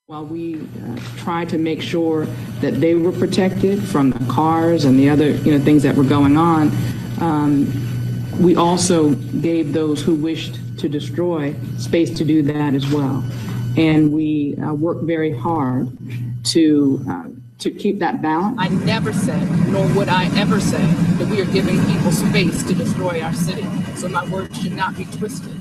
While we tried to make sure that they were protected from the cars and the other, things that were going on, we also gave those who wished to destroy space to do that as well. And we worked very hard to keep that balance. I never said, nor would I ever say, that we are giving people space to destroy our city. So my words should not be twisted.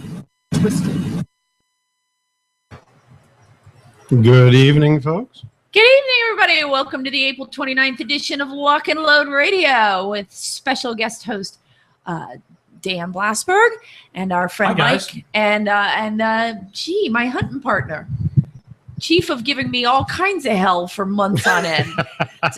Good evening, folks. Good evening, everybody. Welcome to the April 29th edition of Lock&Load Radio with special guest host Dan Blasberg and our friend Mike and my hunting partner, chief of giving me all kinds of hell for months on end,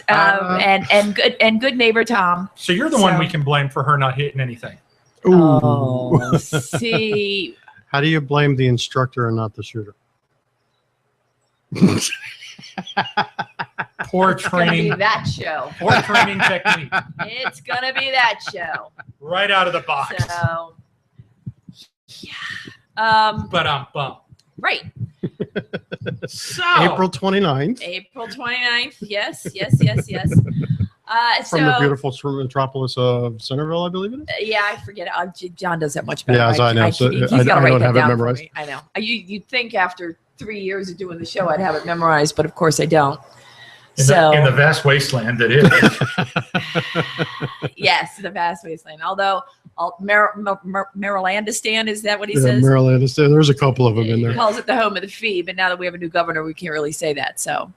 and good neighbor Tom. So you're the one we can blame for her not hitting anything. Ooh. Oh, see. How do you blame the instructor and not the shooter? Poor training. It's gonna be that show. Poor training technique. It's gonna be that show. Right out of the box. So, yeah. But Right. So April 29th. April 29th. Yes. From the beautiful metropolis of Centerville, I believe it is. Yeah, I forget. John does that much better. Yeah, as I know. He's got to write that down memorized. For me. I know. You'd think after 3 years of doing the show, I'd have it memorized, but of course I don't. In the vast wasteland that is. Yes, the vast wasteland. Although, Marylandistan, is that what he says? Marylandistan. There's a couple of them in there. He calls it the home of the fee, but now that we have a new governor, we can't really say that. So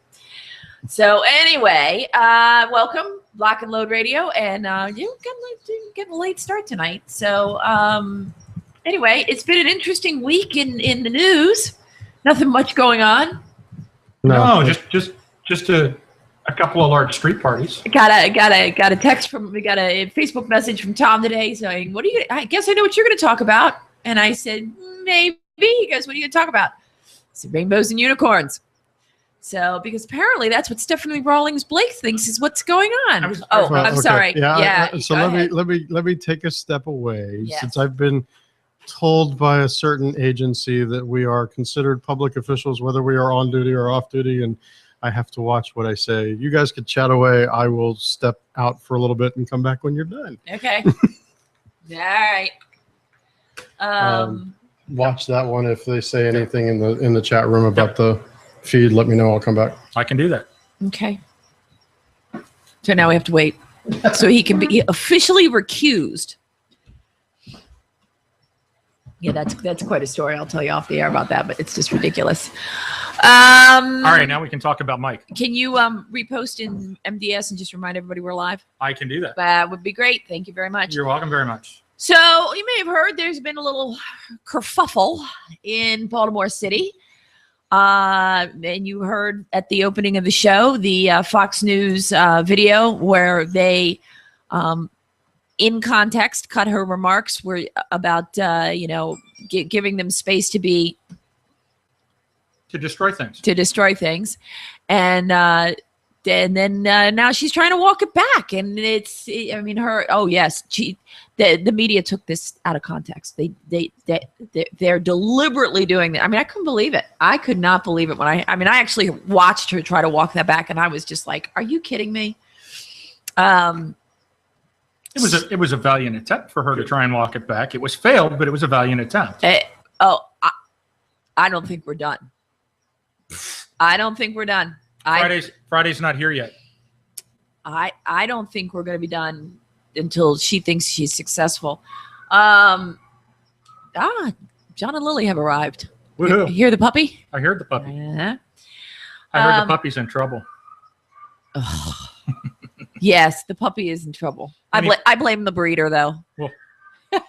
anyway, welcome, Lock&Load Radio, and getting a late start tonight. So anyway, it's been an interesting week in the news. Nothing much going on. No, just a couple of large street parties. Got a text we got a Facebook message from Tom today saying, I guess I know what you're going to talk about. And I said, maybe. He goes, what are you going to talk about? I said, rainbows and unicorns. So, because apparently that's what Stephanie Rawlings Blake thinks is what's going on. I'm sorry. Yeah. So let me take a step away. Yes. Since I've been told by a certain agency that we are considered public officials, whether we are on duty or off duty, and I have to watch what I say. You guys could chat away. I will step out for a little bit and come back when you're done. Okay. All right. Watch that one. If they say anything in the chat room about the feed, let me know. I'll come back. I can do that. Okay. So now we have to wait. So he can be officially recused. Yeah, that's quite a story. I'll tell you off the air about that, but it's just ridiculous. All right, now we can talk about Mike. Can you repost in MDS and just remind everybody we're live? I can do that. That would be great. Thank you very much. You're welcome very much. So you may have heard there's been a little kerfuffle in Baltimore City. And you heard at the opening of the show, the Fox News video where they in context cut her remarks were about giving them space to destroy things, and then now she's trying to walk it back, and the media took this out of context. They're deliberately doing that. I mean, I couldn't believe it. I could not believe it when I actually watched her try to walk that back, and I was just like, are you kidding me? It was a valiant attempt for her to try and walk it back. It was failed, but it was a valiant attempt. I don't think we're done. Friday's not here yet. I don't think we're going to be done until she thinks she's successful. John and Lily have arrived. Woohoo. You hear the puppy? I heard the puppy. Yeah. I heard the puppy's in trouble. Yes, the puppy is in trouble. I blame the breeder, though. Well, the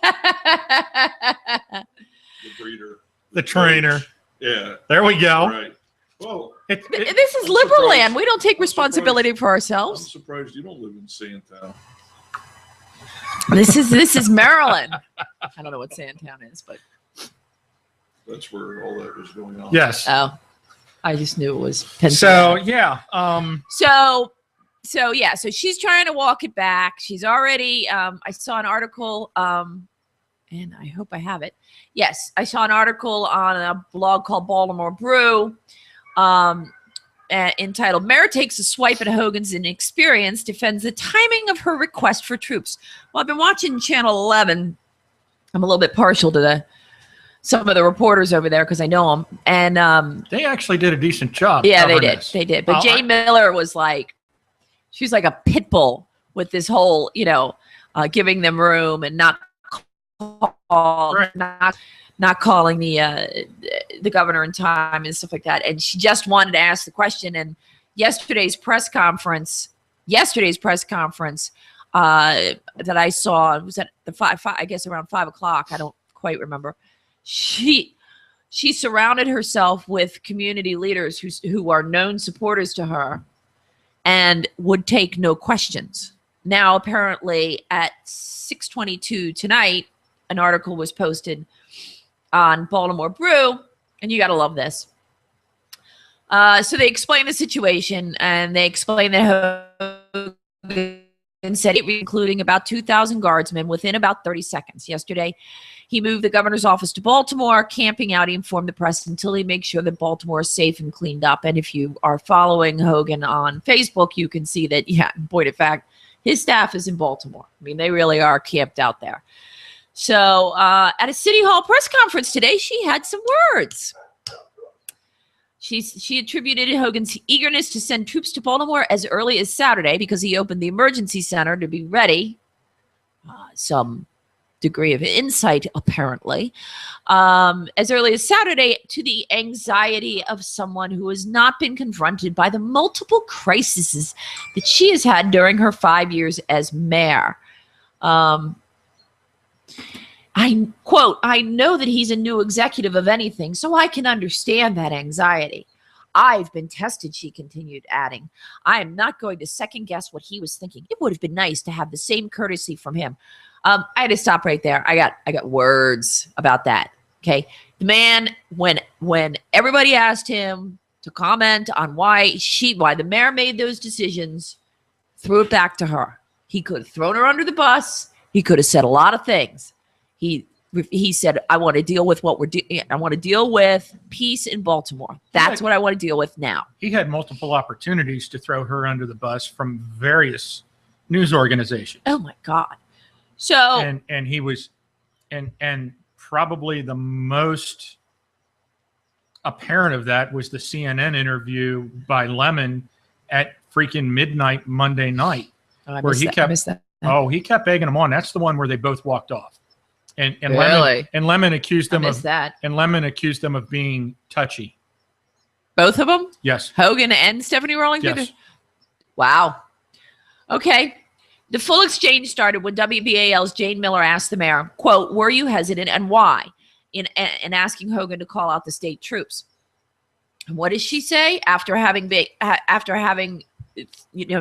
breeder. The trainer. Yeah. There we go. Right. Well, this is liberal land. We don't take responsibility for ourselves. I'm surprised you don't live in Sandtown. This is Maryland. I don't know what Sandtown is, but that's where all that was going on. Yes. Oh, I just knew it was Pennsylvania. So yeah. So she's trying to walk it back. She's already. I saw an article. And I hope I have it. Yes, I saw an article on a blog called Baltimore Brew entitled "Mayor Takes a Swipe at Hogan's Inexperience, Defends the Timing of Her Request for Troops." Well, I've been watching Channel 11. I'm a little bit partial to some of the reporters over there because I know them. And they actually did a decent job. Yeah, they did. They did. But Jane Miller was like, she was like a pit bull with this whole, giving them room and not calling the governor in time and stuff like that. And she just wanted to ask the question. And yesterday's press conference that I saw was at the five, I guess around 5 o'clock. I don't quite remember. She surrounded herself with community leaders who are known supporters to her and would take no questions. Now, apparently at 6:22 tonight, an article was posted on Baltimore Brew, and you got to love this. So they explain the situation, and they explain that Hogan said, including about 2,000 guardsmen within about 30 seconds. Yesterday, he moved the governor's office to Baltimore, camping out. He informed the press until he makes sure that Baltimore is safe and cleaned up. And if you are following Hogan on Facebook, you can see that, in point of fact, his staff is in Baltimore. I mean, they really are camped out there. So at a City Hall press conference today, she had some words. She attributed Hogan's eagerness to send troops to Baltimore as early as Saturday because he opened the emergency center to be ready. Some degree of insight, apparently, as early as Saturday, to the anxiety of someone who has not been confronted by the multiple crises that she has had during her 5 years as mayor. I quote, "I know that he's a new executive of anything, so I can understand that anxiety. I've been tested," she continued, adding, "I am not going to second guess what he was thinking. It would have been nice to have the same courtesy from him." I had to stop right there. I got words about that. Okay. The man, when everybody asked him to comment on why the mayor made those decisions, threw it back to her. He could have thrown her under the bus. He could have said a lot of things. He said, "I want to deal with I want to deal with peace in Baltimore. That's what I want to deal with now." He had multiple opportunities to throw her under the bus from various news organizations. Oh my God. So and he was and probably the most apparent of that was the CNN interview by Lemon at freaking midnight Monday night, where he kept egging him on. That's the one where they both walked off. And really? Lemon accused them of that. And Lemon accused them of being touchy. Both of them? Yes. Hogan and Stephanie Rawlings? Yes. Wow. Okay. The full exchange started when WBAL's Jane Miller asked the mayor, quote, "Were you hesitant and why in asking Hogan to call out the state troops?" And what does she say after having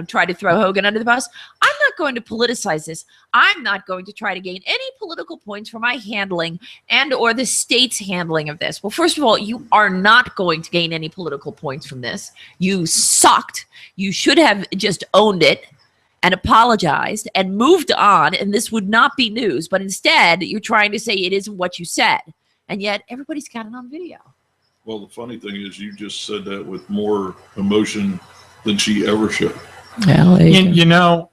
tried to throw Hogan under the bus? "I'm not going to politicize this. I'm not going to try to gain any political points for my handling and or the state's handling of this." Well, first of all, you are not going to gain any political points from this. You sucked. You should have just owned it and apologized and moved on, and this would not be news. But instead, you're trying to say it isn't what you said. And yet, everybody's got it on video. Well, the funny thing is you just said that with more emotion than she ever should. Well, you know,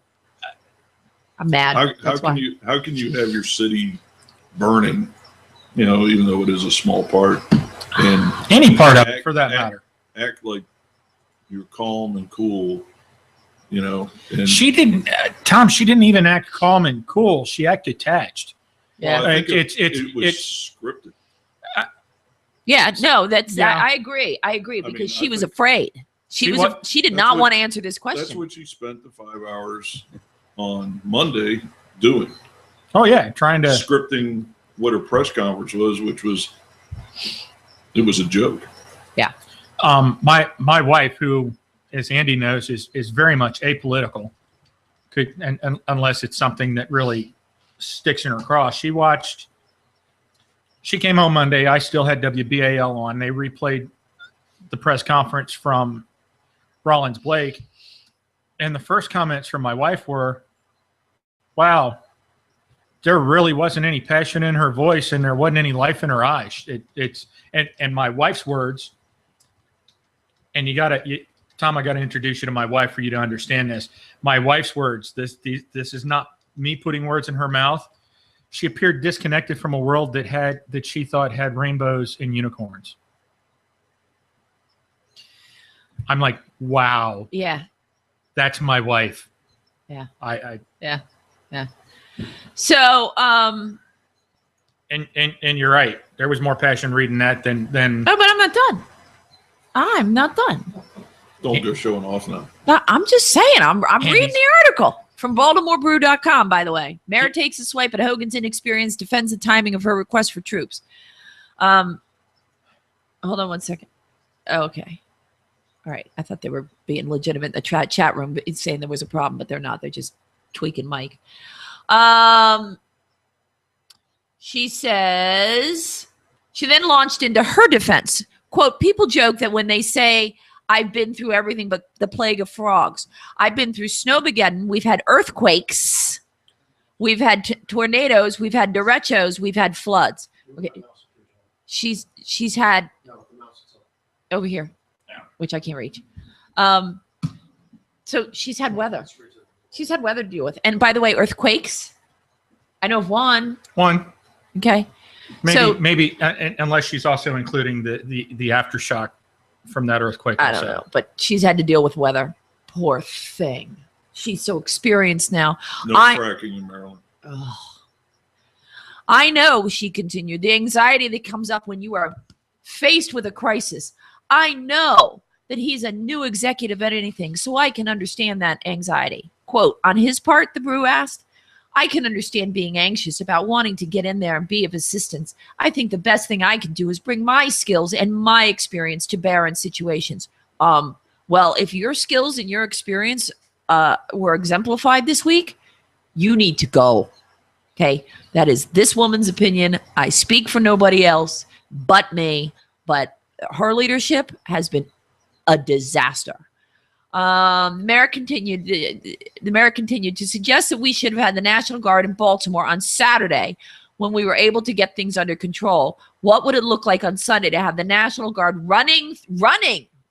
I'm mad. How can you have your city burning, even though it is a small part, and any part of it for that matter, act like you're calm and cool, and she didn't, Tom, she didn't even act calm and cool. She acted attached. Yeah. Well, I think it was scripted. I agree. Because she was afraid. She did not want to answer this question. That's what she spent the 5 hours on Monday doing. Oh yeah, trying to scripting what her press conference was, which was a joke. Yeah. My wife, who, as Andy knows, is very much apolitical, unless it's something that really sticks in her craw. She came home Monday. I still had WBAL on. They replayed the press conference from Rollins Blake. And the first comments from my wife were, "Wow, there really wasn't any passion in her voice and there wasn't any life in her eyes." And my wife's words, and Tom, I got to introduce you to my wife for you to understand this. My wife's words. This is not me putting words in her mouth. She appeared disconnected from a world that she thought had rainbows and unicorns. I'm like, wow. Yeah. That's my wife. Yeah. Yeah. So, and you're right. There was more passion reading that than. Oh, but I'm not done. I'm not done. Don't go showing off now. No, I'm just saying. I'm reading the article from BaltimoreBrew.com, by the way. Mayor takes a swipe at Hogan's inexperience, defends the timing of her request for troops. Hold on one second. Okay. All right. I thought they were being legitimate in the chat room, but it's saying there was a problem, but they're not. They're just tweaking Mike. She says, she then launched into her defense. Quote, people joke that when they say, I've been through everything but the plague of frogs. I've been through Snowmageddon. We've had earthquakes. We've had tornadoes. We've had derechos. We've had floods. Okay. She's had over here, which I can't reach. So she's had weather. She's had weather to deal with. And by the way, earthquakes, I know of one. Okay. Maybe unless she's also including the aftershock from that earthquake. I don't know, but she's had to deal with weather. Poor thing. She's so experienced now. No fracking in Maryland. I know, she continued, the anxiety that comes up when you are faced with a crisis. I know that he's a new executive at anything, so I can understand that anxiety. Quote, on his part, the brew asked, I can understand being anxious about wanting to get in there and be of assistance. I think the best thing I can do is bring my skills and my experience to bear in situations. Well, if your skills and your experience were exemplified this week, you need to go. Okay, that is this woman's opinion. I speak for nobody else but me, but her leadership has been a disaster. The mayor continued to suggest that we should have had the National Guard in Baltimore on Saturday when we were able to get things under control. What would it look like on Sunday to have the National Guard running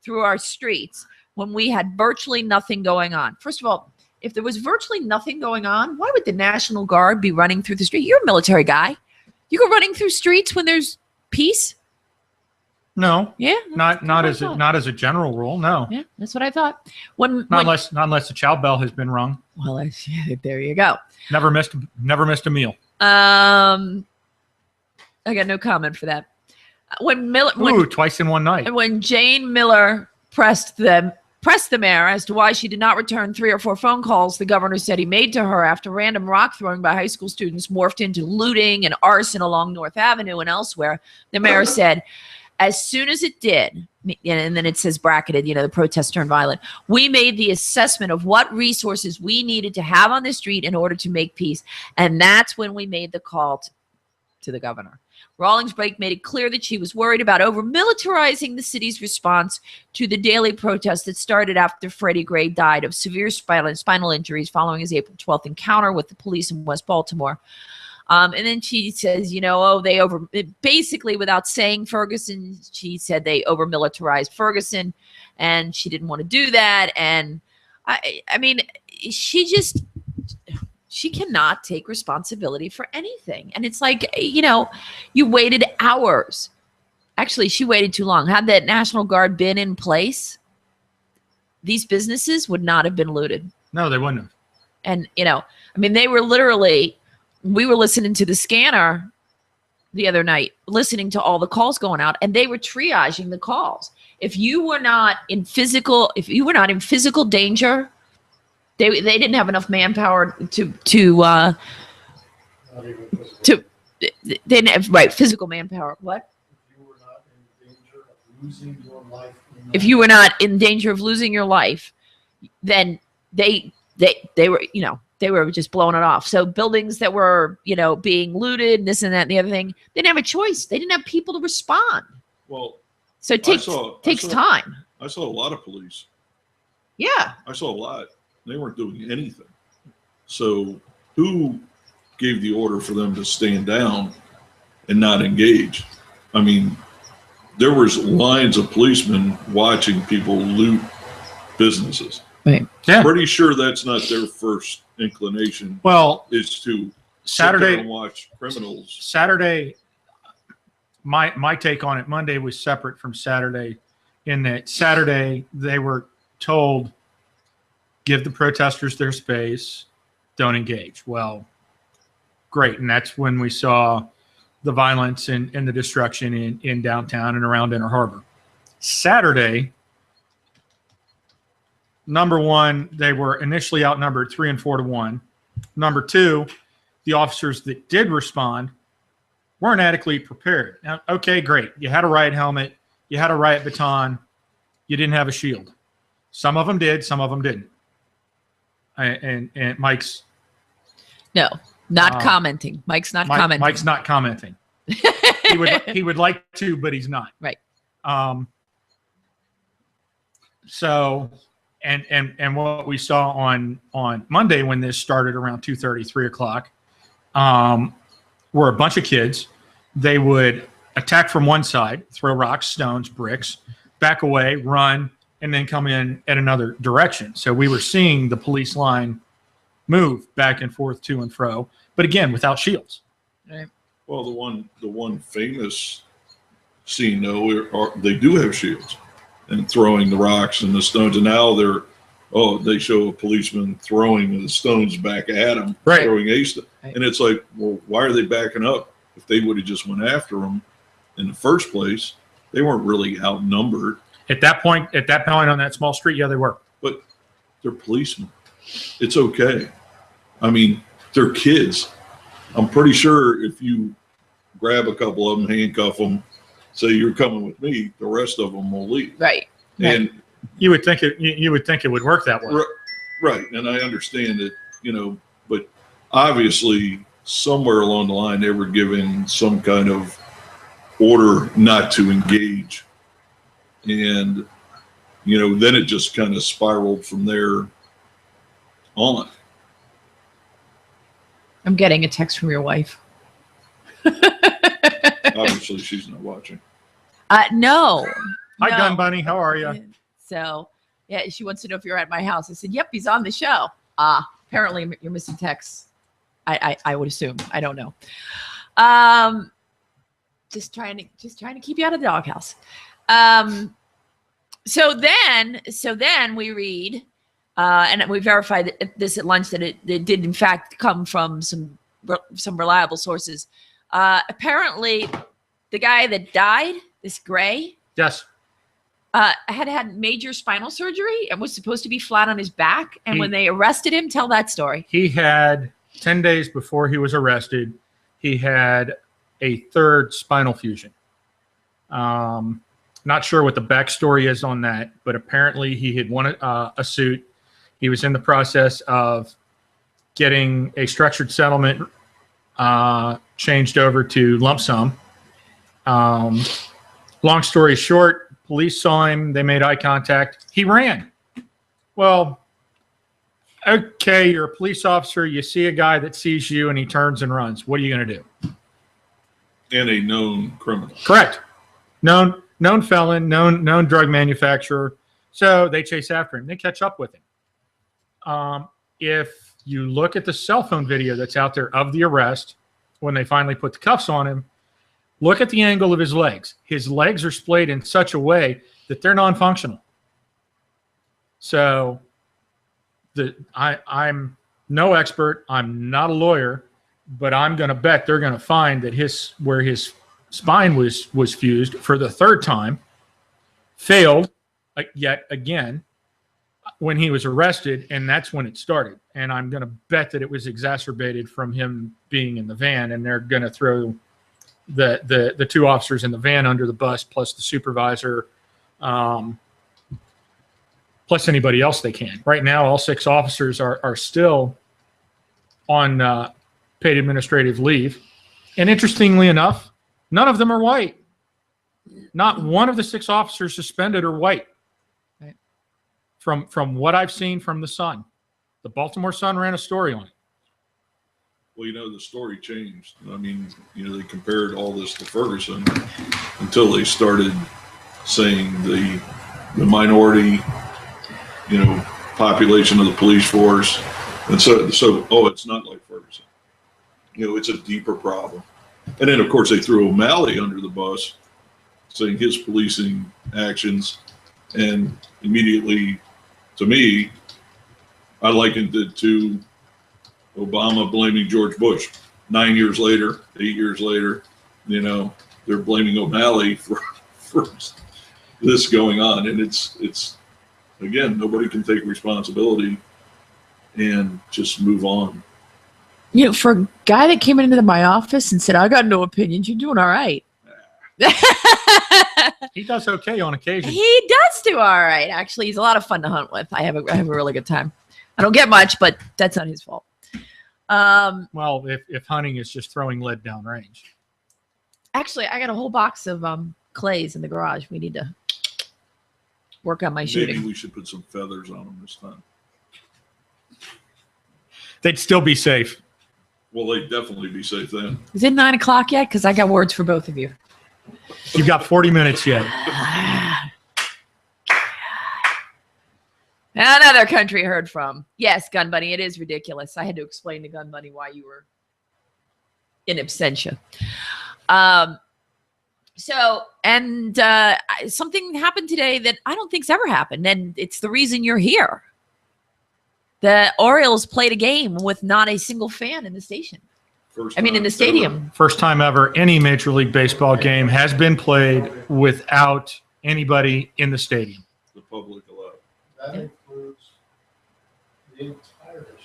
through our streets when we had virtually nothing going on? First of all, if there was virtually nothing going on, why would the National Guard be running through the street? You're a military guy. You go running through streets when there's peace? No. Yeah. Not as a general rule. No. Yeah, that's what I thought. Not unless the chow bell has been rung. Well, there you go. Never missed a meal. I got no comment for that. Twice in one night. When Jane Miller pressed the mayor as to why she did not return 3 or 4 phone calls the governor said he made to her after random rock throwing by high school students morphed into looting and arson along North Avenue and elsewhere, the mayor said, as soon as it did, and then it says bracketed, the protests turned violent, we made the assessment of what resources we needed to have on the street in order to make peace. And that's when we made the call to the governor. Rawlings Blake made it clear that she was worried about over-militarizing the city's response to the daily protests that started after Freddie Gray died of severe spinal injuries following his April 12th encounter with the police in West Baltimore. And then she says, basically without saying Ferguson, she said they over-militarized Ferguson and she didn't want to do that. And I mean, she cannot take responsibility for anything. And it's like, you waited hours. Actually, she waited too long. Had that National Guard been in place, these businesses would not have been looted. No, they wouldn't have. And, they were literally, we were listening to the scanner the other night, listening to all the calls going out, and they were triaging the calls. If you were not in physical danger, they didn't have enough manpower they didn't have physical manpower. What? If you were not in danger of losing your life, then they were, they were just blowing it off. So buildings that were, being looted and this and that and the other thing, they didn't have a choice. They didn't have people to respond. Well, so it takes time. I saw a lot of police. Yeah. I saw a lot. They weren't doing anything. So who gave the order for them to stand down and not engage? I mean, there was lines of policemen watching people loot businesses. Right. Yeah. Pretty sure that's not their first inclination. Well, is to Saturday sit there and watch criminals. Saturday, my take on it, Monday was separate from Saturday, in that Saturday they were told, give the protesters their space, don't engage. Well, great. And that's when we saw the violence and the destruction in downtown and around Inner Harbor. Saturday, number one, they were initially outnumbered 3 and 4 to 1. Number two, the officers that did respond weren't adequately prepared. Now, okay, great. You had a riot helmet. You had a riot baton. You didn't have a shield. Some of them did. Some of them didn't. And Mike's not commenting. Mike's not commenting. Mike's not commenting. he would like to, but he's not. Right. So, and what we saw on Monday when this started around 2:30, 3 o'clock, were a bunch of kids. They would attack from one side, throw rocks, stones, bricks, back away, run, and then come in at another direction. So we were seeing the police line move back and forth to and fro, but again, without shields. Right. Well, the one famous scene though, they do have shields and throwing the rocks and the stones, and now they show a policeman throwing the stones back at him, right. Throwing ace, Right. and it's like, well, why are they backing up? If they would have just went after them in the first place, they weren't really outnumbered. At that point on that small street, yeah, they were. But they're policemen. It's okay. I mean, they're kids. I'm pretty sure if you grab a couple of them, handcuff them, say you're coming with me, the rest of them will leave. Right. And you would think it would work that way. right. And I understand it, but obviously somewhere along the line they were given some kind of order not to engage. And, then it just kind of spiraled from there on. I'm getting a text from your wife. Obviously, she's not watching. No. Hi, No. Gun Bunny. How are you? So, yeah, she wants to know if you're at my house. I said, yep, he's on the show. Apparently you're missing texts. I would assume. I don't know. Just trying to keep you out of the doghouse. So then we read, and we verified this at lunch that it did in fact come from some reliable sources. Apparently, the guy that died, this Gray, Yes. had major spinal surgery and was supposed to be flat on his back. And when they arrested him, tell that story. He had 10 days before he was arrested, he had a third spinal fusion. Not sure what the backstory is on that, but apparently he had won a suit. He was in the process of getting a structured settlement changed over to lump sum. Long story short, police saw him. They made eye contact. He ran. Well, okay, you're a police officer. You see a guy that sees you and he turns and runs. What are you going to do? And a known criminal. Correct. Known felon, known drug manufacturer. So they chase after him. They catch up with him. If you look at the cell phone video that's out there of the arrest, when they finally put the cuffs on him, look at the angle of his legs. His legs are splayed in such a way that they're non-functional. So I'm no expert. I'm not a lawyer, but I'm going to bet they're going to find that where his spine was fused for the third time, failed yet again when he was arrested, and that's when it started. And I'm going to bet that it was exacerbated from him being in the van, and they're going to throw the two officers in the van under the bus, plus the supervisor, plus anybody else they can. Right now, all 6 officers are still on paid administrative leave. And interestingly enough, none of them are white. Not one of the 6 officers suspended are white. Right. From what I've seen from the Sun. The Baltimore Sun ran a story on it. Well, the story changed. I mean, they compared all this to Ferguson until they started saying the minority, population of the police force. And so, it's not like Ferguson. It's a deeper problem. And then, of course, they threw O'Malley under the bus, saying his policing actions. And immediately, to me, I likened it to Obama blaming George Bush. 9 years later, 8 years later, they're blaming O'Malley for this going on. And it's again, nobody can take responsibility and just move on. For a guy that came into my office and said, I got no opinions, you're doing all right. He does okay on occasion. He does do all right. Actually, he's a lot of fun to hunt with. I have a really good time. I don't get much, but that's not his fault. Well, if hunting is just throwing lead down range. Actually, I got a whole box of clays in the garage. We need to work on my shooting. Maybe we should put some feathers on them this time. They'd still be safe. Well, they'd definitely be safe then. Is it 9 o'clock yet? Because I got words for both of you. You've got 40 minutes yet. Another country heard from. Yes, Gun Bunny, it is ridiculous. I had to explain to Gun Bunny why you were in absentia. Something happened today that I don't think's ever happened, and it's the reason you're here. The Orioles played a game with not a single fan in the station. In the stadium. First time ever any Major League Baseball game has been played without anybody in the stadium. The public allowed. That includes the entire history.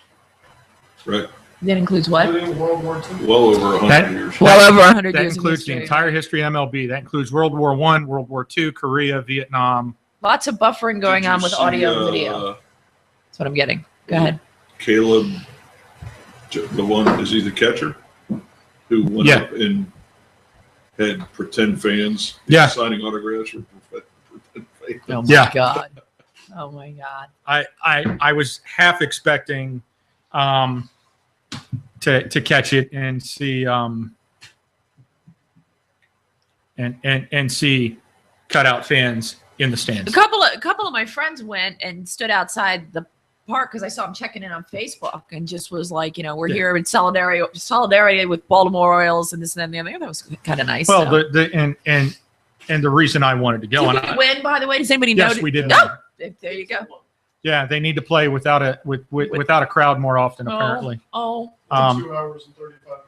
Right. That includes what? Including World War II. Well over 100 years. Well over 100 That years. includes the entire history of MLB. That includes World War I, World War II, Korea, Vietnam. Lots of buffering going Did you on with see, audio and video. That's what I'm getting. Go ahead. Caleb, the one, is he the catcher? Who went up and had pretend fans signing autographs for pretend fans. Oh my God. Oh my God. I was half expecting to catch it and see and see cutout fans in the stands. A couple of my friends went and stood outside the park because I saw them checking in on Facebook and just was like, we're here in solidarity with Baltimore Royals and this and that and the other. That was kind of nice. Well, so. and the reason I wanted to go. Did we win, by the way? Does anybody know? Yes, we did. No. There you go. Yeah, they need to play without a crowd more often, apparently. 2 hours and 35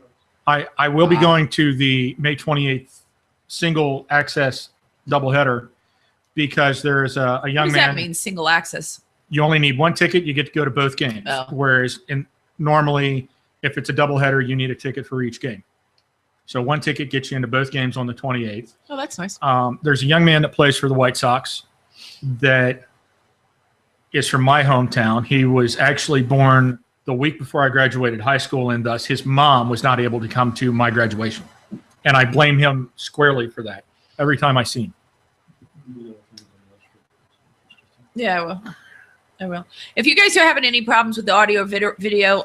minutes. I will be going to the May 28th single access doubleheader because there's a young man. What does that mean, single access? You only need one ticket. You get to go to both games. Oh. Whereas normally, if it's a doubleheader, you need a ticket for each game. So one ticket gets you into both games on the 28th. Oh, that's nice. There's a young man that plays for the White Sox that is from my hometown. He was actually born the week before I graduated high school, and thus his mom was not able to come to my graduation. And I blame him squarely for that every time I see him. Yeah, I will. If you guys are having any problems with the audio video,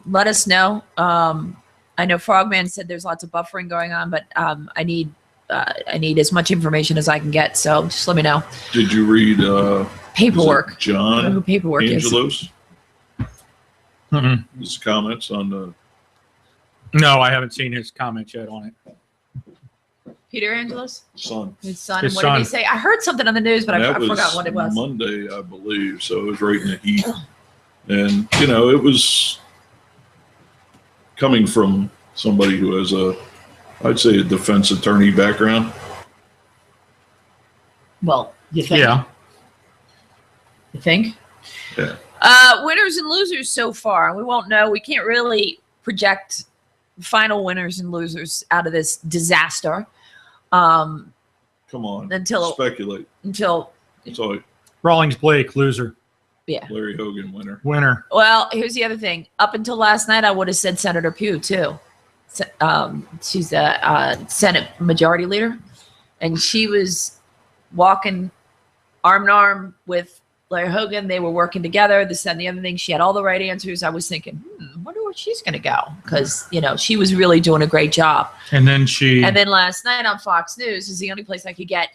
let us know. I know Frogman said there's lots of buffering going on, but I need as much information as I can get. So just let me know. Did you read paperwork? John I know who paperwork Angelos? Mm-mm. His comments on the. No, I haven't seen his comments yet on it. Peter Angelos? Son. His son. His What son. did he say? I heard something on the news, but I That forgot what it was. Monday, I believe. So it was right in the heat. And, it was coming from somebody who has I'd say a defense attorney background. Well, you think? Yeah. You think? Yeah. Winners and losers so far. We won't know. We can't really project final winners and losers out of this disaster. Come on. Speculate. Until. So Rawlings Blake, loser. Yeah. Larry Hogan, winner. Winner. Well, here's the other thing. Up until last night, I would have said Senator Pugh, too. She's a Senate Majority Leader. And she was walking arm in arm with Larry Hogan. They were working together. This and the other thing. She had all the right answers. I was thinking, wonder where she's going to go because, she was really doing a great job. And then last night on Fox News is the only place I could get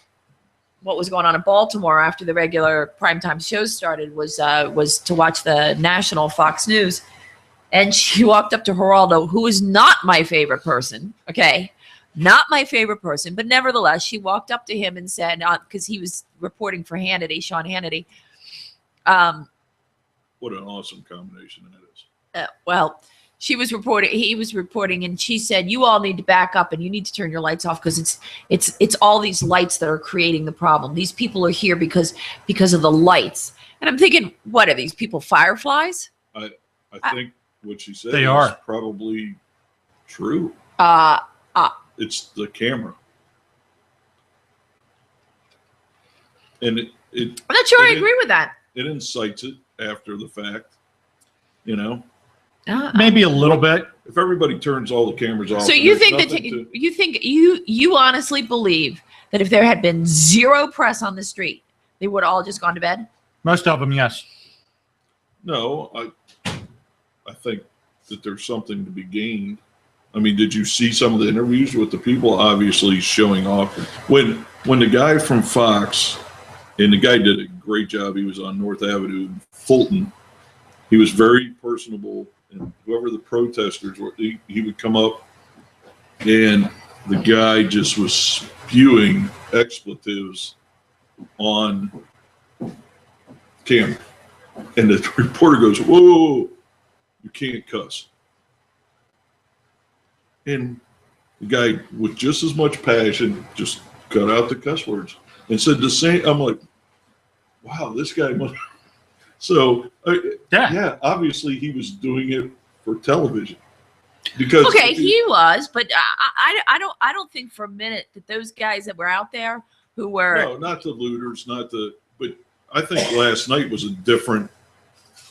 what was going on in Baltimore after the regular primetime shows started was to watch the national Fox News. And she walked up to Geraldo, who is not my favorite person. Okay. Not my favorite person, but nevertheless, she walked up to him and said, because he was reporting for Hannity, Sean Hannity. What an awesome combination that is. Well, he was reporting, and she said, "You all need to back up and you need to turn your lights off because it's all these lights that are creating the problem. These people are here because of the lights." And I'm thinking, what are these people, fireflies? I think what she said they is are probably true. It's the camera. And I'm not sure I agree with that. It incites it after the fact, Maybe a little bit. If everybody turns all the cameras off. So you think you honestly believe that if there had been zero press on the street, they would all just gone to bed? Most of them, yes. No, I think that there's something to be gained. I mean, did you see some of the interviews with the people obviously showing off? When the guy from Fox, and the guy did a great job, he was on North Avenue in Fulton. He was very personable, and whoever the protesters were, he would come up, and the guy just was spewing expletives on camera. And the reporter goes, "Whoa, you can't cuss." And the guy, with just as much passion, just cut out the cuss words and said the same. I'm like, wow, this guy must. So, yeah, obviously he was doing it for television. Because he was, but I don't think for a minute that those guys that were out there who were no, not the looters, but I think last night was a different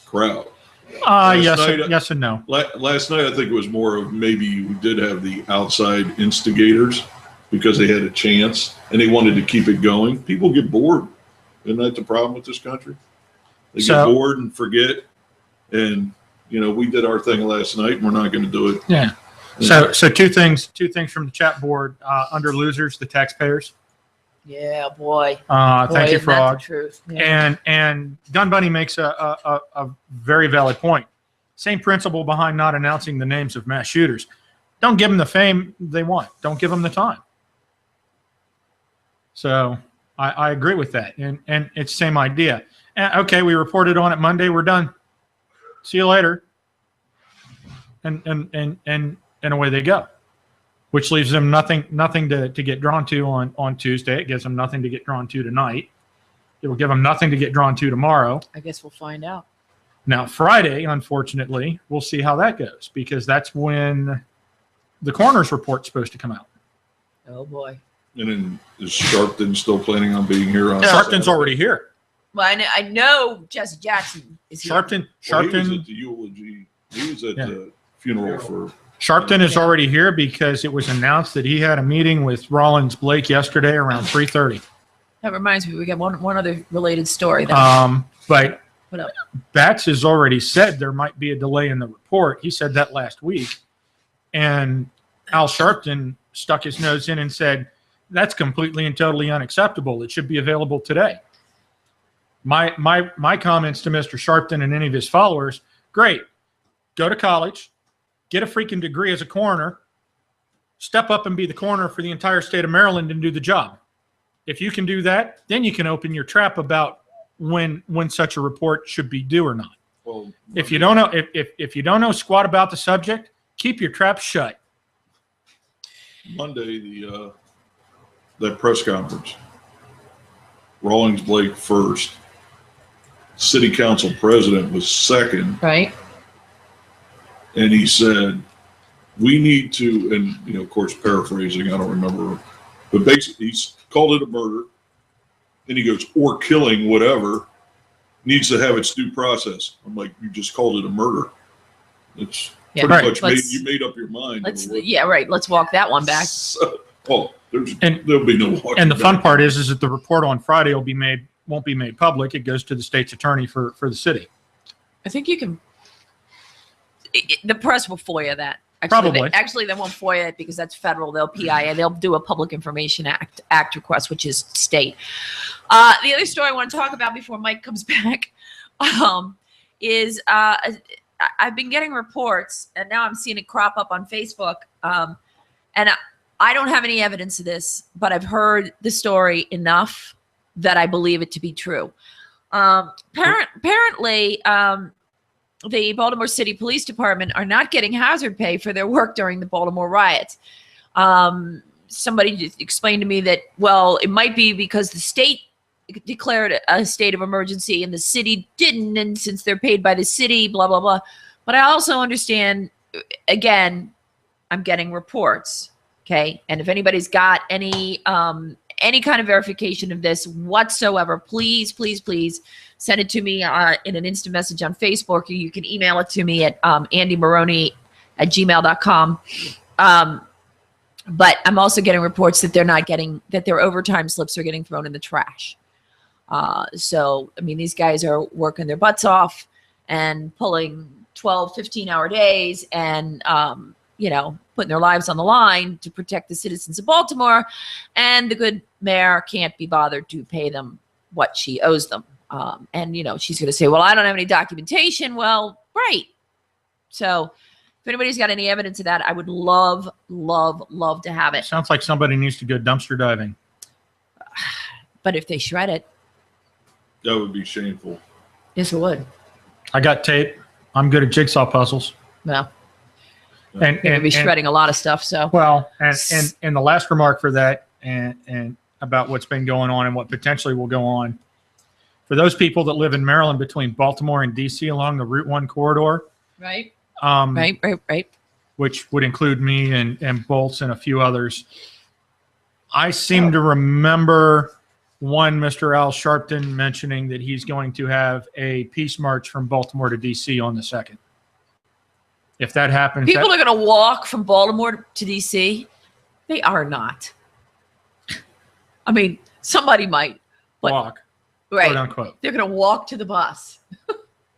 crowd. Yes and no. Last night, I think it was more of maybe we did have the outside instigators because they had a chance and they wanted to keep it going. People get bored. Isn't that the problem with this country? They get bored and forget. And, we did our thing last night and we're not going to do it. Yeah. So two things from the chat board. Under losers, the taxpayers. Yeah, boy. Thank you, Frog. The truth. Yeah. And Gun Bunny makes a very valid point. Same principle behind not announcing the names of mass shooters. Don't give them the fame they want. Don't give them the time. So I agree with that, and it's the same idea. Okay, we reported on it Monday. We're done. See you later. And away they go. Which leaves them nothing to get drawn to on Tuesday. It gives them nothing to get drawn to tonight. It will give them nothing to get drawn to tomorrow. I guess we'll find out. Now, Friday, unfortunately, we'll see how that goes because that's when the coroner's report's supposed to come out. Oh, boy. And then is Sharpton still planning on being here? Sharpton's already here. Well, I know Jesse Jackson is here. Sharpton. He was at the eulogy. He was at the funeral for... Sharpton is already here because it was announced that he had a meeting with Rollins Blake yesterday around 3:30. That reminds me, we got one other related story. But what up? Batts has already said there might be a delay in the report. He said that last week. And Al Sharpton stuck his nose in and said, that's completely and totally unacceptable. It should be available today. My comments to Mr. Sharpton and any of his followers, great. Go to college. Get a freaking degree as a coroner, step up and be the coroner for the entire state of Maryland and do the job. If you can do that, then you can open your trap about when such a report should be due or not. Well, if you don't know if you don't know squat about the subject, keep your trap shut. Monday, that press conference, Rawlings Blake first, city council president was second. Right. And he said, we need to, and, of course, paraphrasing, I don't remember, but basically he's called it a murder. And he goes, or killing, whatever, needs to have its due process. I'm like, you just called it a murder. It's pretty much you made up your mind. Let's walk that one back. There'll be no walking And the fun back. part is that the report on Friday won't be made public. It goes to the state's attorney for the city. I think you can. The press will FOIA that. Probably. They won't FOIA it because that's federal. They'll PIA. They'll do a Public Information Act request, which is state. The other story I want to talk about before Mike comes back is I've been getting reports, and now I'm seeing it crop up on Facebook. And I don't have any evidence of this, but I've heard the story enough that I believe it to be true. Apparently, the Baltimore City Police Department are not getting hazard pay for their work during the Baltimore riots. Somebody just explained to me that, well, it might be because the state declared a state of emergency and the city didn't, and since they're paid by the city, blah, blah, blah. But I also understand, again, I'm getting reports, okay? And if anybody's got any kind of verification of this whatsoever, please, please, please send it to me in an instant message on Facebook, or you can email it to me at andymaroney@gmail.com. But I'm also getting reports that that their overtime slips are getting thrown in the trash. So, I mean, these guys are working their butts off and pulling 12, 15-hour days and, putting their lives on the line to protect the citizens of Baltimore. And the good mayor can't be bothered to pay them what she owes them. And she's going to say, well, I don't have any documentation. Well, right. So if anybody's got any evidence of that, I would love, love, love to have it. Sounds like somebody needs to go dumpster diving. But if they shred it. That would be shameful. Yes, it would. I got tape. I'm good at jigsaw puzzles. Well, and be shredding a lot of stuff. So well, and the last remark for that, and about what's been going on and what potentially will go on, for those people that live in Maryland between Baltimore and DC along the Route 1 corridor, right, right, which would include me and Bolts and a few others. I seem to remember one Mr. Al Sharpton mentioning that he's going to have a peace march from Baltimore to DC on the 2nd. If that happens, people are going to walk from Baltimore to DC. They are not. I mean, somebody might walk, right? Quote unquote. They're going to walk to the bus.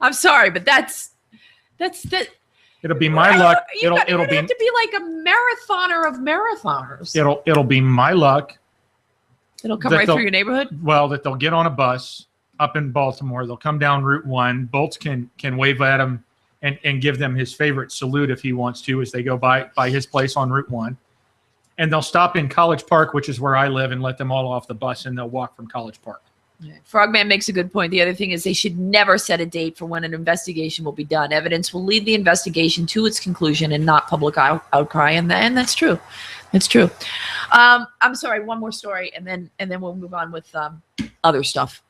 I'm sorry, but that's that. It'll be my luck. It'll have to be like a marathoner of marathoners. It'll be my luck. It'll come right through your neighborhood. Well, that they'll get on a bus up in Baltimore. They'll come down Route 1. Bolts can wave at them and give them his favorite salute if he wants to as they go by his place on Route 1. And they'll stop in College Park, which is where I live, and let them all off the bus, and they'll walk from College Park. Yeah. Frogman makes a good point. The other thing is they should never set a date for when an investigation will be done. Evidence will lead the investigation to its conclusion and not public outcry, and that's true. It's true. I'm sorry, one more story, and then we'll move on with other stuff.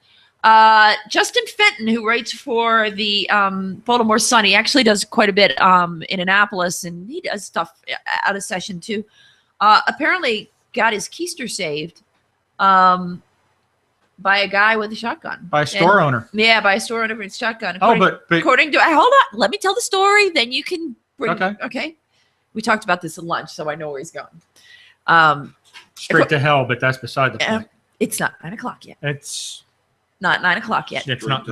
Justin Fenton, who writes for the Baltimore Sun, he actually does quite a bit in Annapolis, and he does stuff out of session too. Apparently got his keister saved by a guy with a shotgun. By a store owner. Yeah, by a store owner with a shotgun. According to hold on, let me tell the story, then you can bring okay. We talked about this at lunch, so I know where he's going. Straight to hell, but that's beside the point. It's not 9 o'clock yet. It's not 9 o'clock yet. It's not.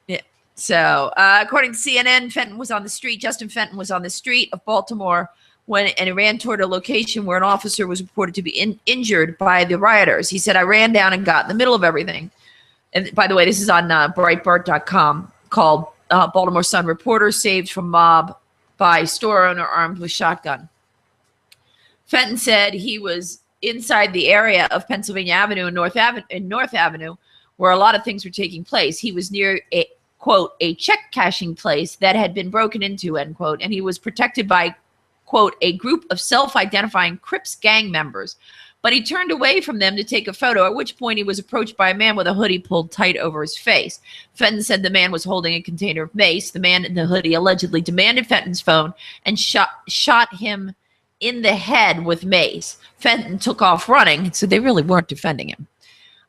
Yeah. So, according to CNN, Justin Fenton was on the street of Baltimore and he ran toward a location where an officer was reported to be injured by the rioters. He said, I ran down and got in the middle of everything. And by the way, this is on Breitbart.com, called Baltimore Sun Reporter Saved from Mob by Store Owner Armed with Shotgun. Fenton said he was inside the area of Pennsylvania Avenue and North Avenue, where a lot of things were taking place. He was near a, quote, a check cashing place that had been broken into, end quote, and he was protected by, quote, a group of self-identifying Crips gang members. But he turned away from them to take a photo, at which point he was approached by a man with a hoodie pulled tight over his face. Fenton said the man was holding a container of mace. The man in the hoodie allegedly demanded Fenton's phone and shot him in the head with mace. Fenton took off running, so they really weren't defending him.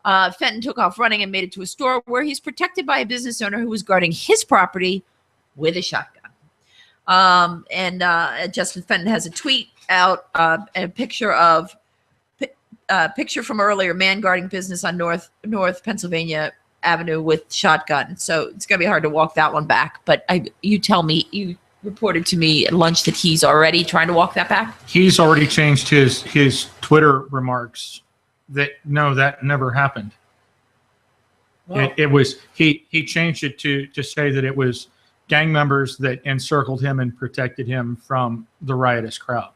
Fenton took off running and made it to a store where he's protected by a business owner who was guarding his property with a shotgun. Justin Fenton has a tweet out, and a picture from earlier, man guarding business on North Pennsylvania Avenue with shotgun. So it's gonna be hard to walk that one back. But you tell me, reported to me at lunch that he's already trying to walk that back. He's already changed his Twitter remarks that never happened. Well, It was he changed it to say that it was gang members that encircled him and protected him from the riotous crowd.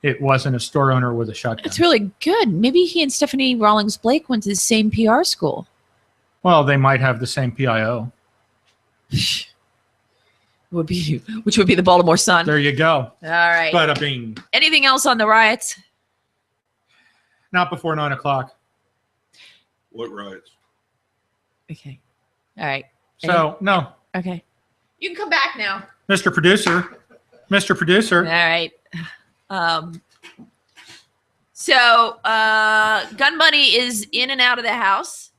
It wasn't a store owner with a shotgun. it's really good. Maybe he and Stephanie Rawlings Blake went to the same PR school. Well, they might have the same PIO. Which would be the Baltimore Sun. There you go. All right. Bada bing. Anything else on the riots? Not before 9 o'clock. What riots? Okay. All right. So no, Okay. You can come back now. Mr. Producer. All right. So Gun Bunny is in and out of the house.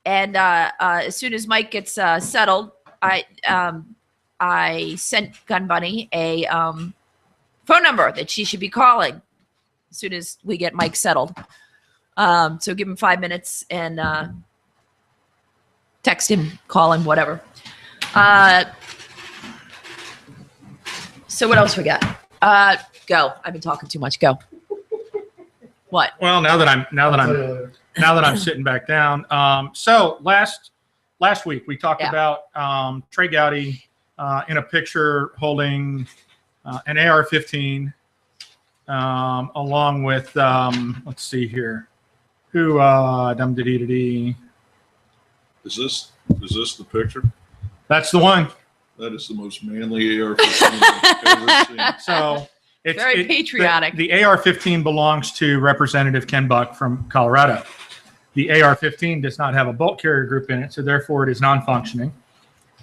And as soon as Mike gets settled, I sent Gun Bunny a phone number that she should be calling as soon as we get Mike settled. So give him 5 minutes and text him, call him, whatever. So what else we got? Go. I've been talking too much. Go. What? Well, now that I'm sitting back down. So last week we talked about Trey Gowdy in a picture holding an AR-15 along with let's see here, who Is this the picture? That's the one. That is the most manly AR-15 I've ever seen. So it's Very patriotic. The AR-15 belongs to Representative Ken Buck from Colorado. The AR-15 does not have a bolt carrier group in it, so therefore it is non-functioning.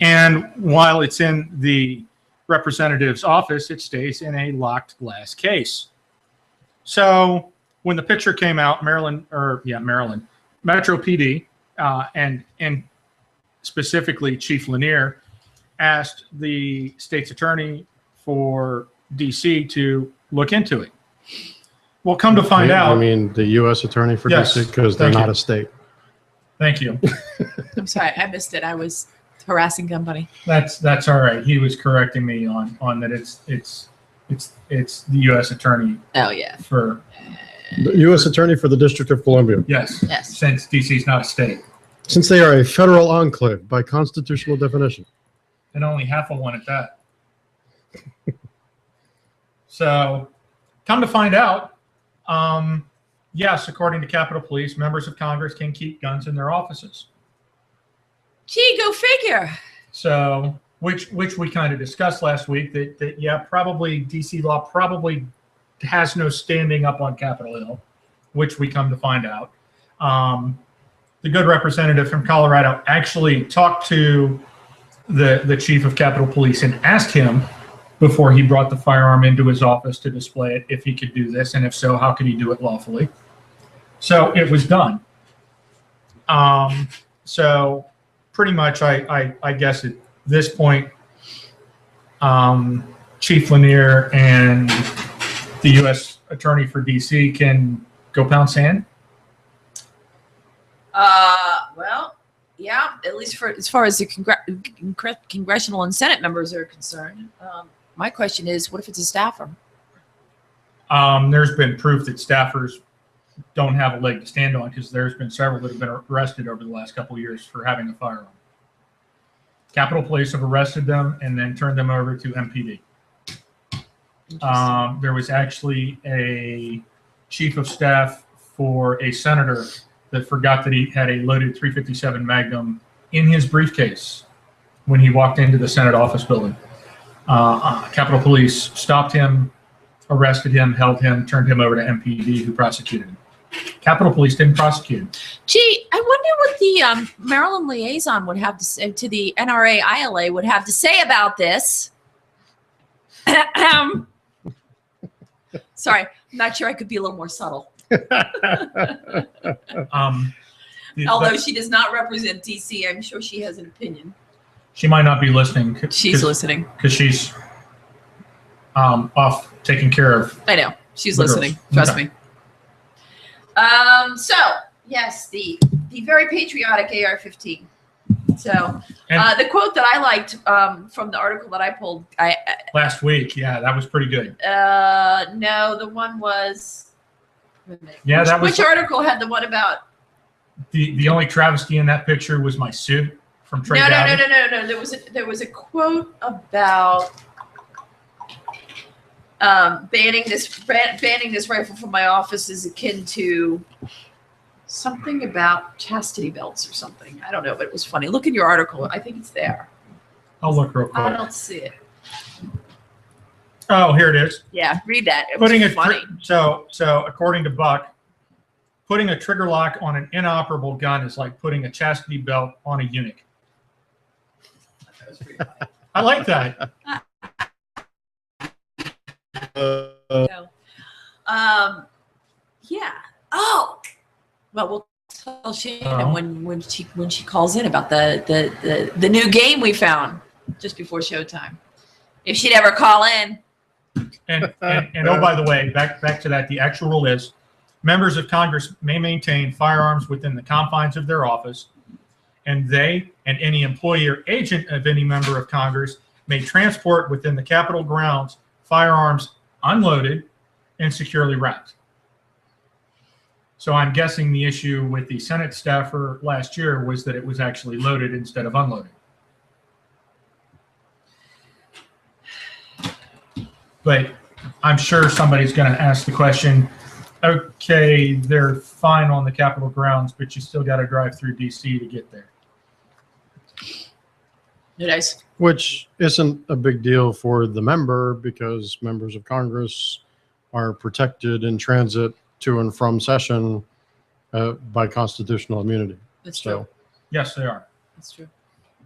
And while it's in the representative's office, it stays in a locked glass case. So when the picture came out, Maryland, Metro PD, and specifically Chief Lanier, asked the state's attorney for DC to look into it. Well, come to find out. I mean, the U.S. attorney for Yes, DC, because they're thank not you. a state. Thank you. I'm sorry. I missed it. I was harassing Gun Bunny. That's all right. He was correcting me on that. It's the U.S. attorney Oh, yeah. for The U.S. attorney for the District of Columbia, yes, Yes. since DC's not a state, since they are a federal enclave by constitutional definition. and only half of one at that. So, come to find out, yes, according to Capitol Police, members of Congress can keep guns in their offices. Gee, go figure. So, which we kind of discussed last week that yeah, probably DC law probably has no standing up on Capitol Hill, which we come to find out. The good representative from Colorado actually talked to the chief of Capitol Police and asked him before he brought the firearm into his office to display it if he could do this, and if so, how could he do it lawfully? So it was done. So pretty much, I guess at this point, Chief Lanier and the U.S. Attorney for D.C. can go pound sand. Well, yeah, at least for as far as the congressional and Senate members are concerned. My question is, what if it's a staffer? There's been proof that staffers don't have a leg to stand on, because there's been several that have been arrested over the last couple of years for having a firearm. Capitol Police have arrested them and then turned them over to MPD. There was actually a chief of staff for a senator that forgot that he had a loaded .357 Magnum in his briefcase when he walked into the Senate office building. Capitol Police stopped him, arrested him, held him, turned him over to MPD, who prosecuted him. Capitol Police didn't prosecute him. Gee, I wonder what the Maryland liaison would have to say to the NRA ILA would have to say about this. Sorry, I'm not sure I could be a little more subtle. Although she does not represent DC, I'm sure she has an opinion. She might not be listening. She's listening. Because she's off taking care of. I know. She's the listening. girls. Trust Okay. me. So, yes, the very patriotic AR-15. So And- the quote that I liked from the article that I pulled, Last week, yeah, that was pretty good. no, the one was. Yeah, that was which article had the one about? the only travesty in that picture was my suit from Trey No. Gowdy. There was a quote about banning this rifle from my office is akin to something about chastity belts or something. I don't know, but it was funny. Look in your article. I think it's there. I'll look real I quick. don't see it. Oh, here it is. Yeah, read that. It was funny. So according to Buck, putting a trigger lock on an inoperable gun is like putting a chastity belt on a eunuch. That was pretty funny. I like that. So, yeah. Oh, well, we'll tell Shannon when she calls in about the new game we found just before showtime. If she'd ever call in. And oh, by the way, back to that, the actual rule is members of Congress may maintain firearms within the confines of their office, and they and any employee or agent of any member of Congress may transport within the Capitol grounds firearms unloaded and securely wrapped. So I'm guessing the issue with the Senate staffer last year was that it was actually loaded instead of unloaded. But I'm sure somebody's going to ask the question, okay, they're fine on the Capitol grounds, but you still got to drive through D.C. to get there. It is. Which isn't a big deal for the member because members of Congress are protected in transit to and from session by constitutional immunity. That's true. Yes, they are. That's true.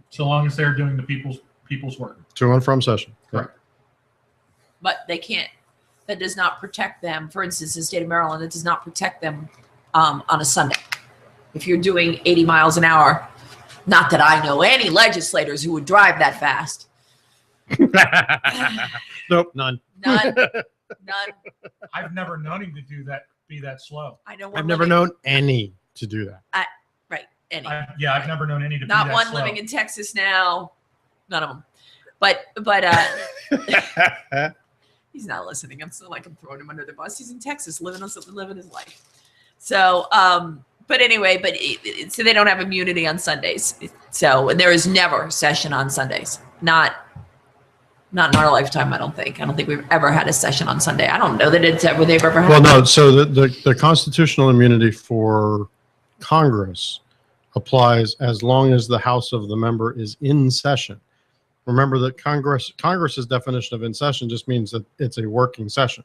So long as they're doing the people's work. To and from session. Correct. But they can't. That does not protect them. For instance, in the state of Maryland, it does not protect them on a Sunday. If you're doing 80 miles an hour, not that I know any legislators who would drive that fast. Nope, none. None. I've never known him to do that, be that slow. I know. I've never known any to do that. Right. Any. I've never known any to Not be that one slow. living in Texas now. None of them. But he's not listening. I'm still like I'm throwing him under the bus. He's in Texas, living his life. So, but anyway, so they don't have immunity on Sundays. So, and there is never session on Sundays. Not in our lifetime. I don't think we've ever had a session on Sunday. I don't know that they've ever had. Well, no. So the constitutional immunity for Congress applies as long as the House of the member is in session. Remember that Congress's definition of in session just means that it's a working session.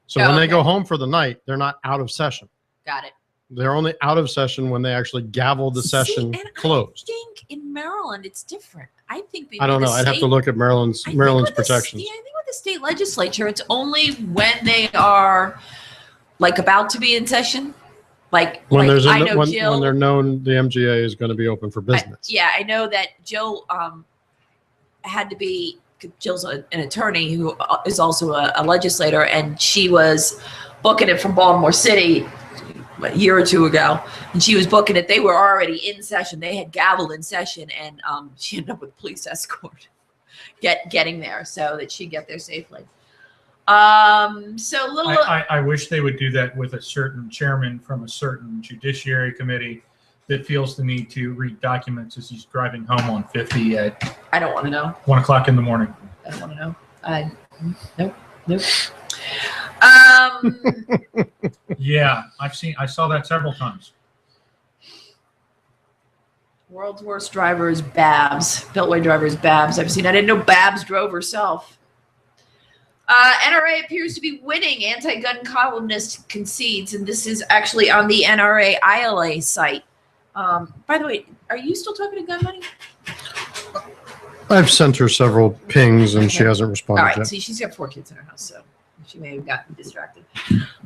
So when they go home for the night, they're not out of session. Got it. They're only out of session when they actually gavel the session closed. I think in Maryland it's different. I think I don't know. I'd have to look at Maryland's protections. I think with the state legislature, it's only when they are like about to be in session. Like when Jill, when they're known the MGA is going to be open for business. I know that Jill had to be. Jill's an attorney who is also a legislator, and she was booking it from Baltimore City a year or two ago, and she was booking it. They were already in session. They had gavelled in session, and she ended up with police escort getting there so that she'd get there safely. I wish they would do that with a certain chairman from a certain judiciary committee that feels the need to read documents as he's driving home on 50 at I don't want to know. 1 o'clock in the morning. I don't want to know. Nope. Yeah, I saw that several times. World's worst driver is Babs. Beltway driver is Babs. I didn't know Babs drove herself. NRA appears to be winning. Anti-gun columnist concedes, and this is actually on the NRA ILA site. By the way, are you still talking to Gun Money? I've sent her several pings and she hasn't responded All right, yet. see, she's got 4 kids in her house, so she may have gotten distracted.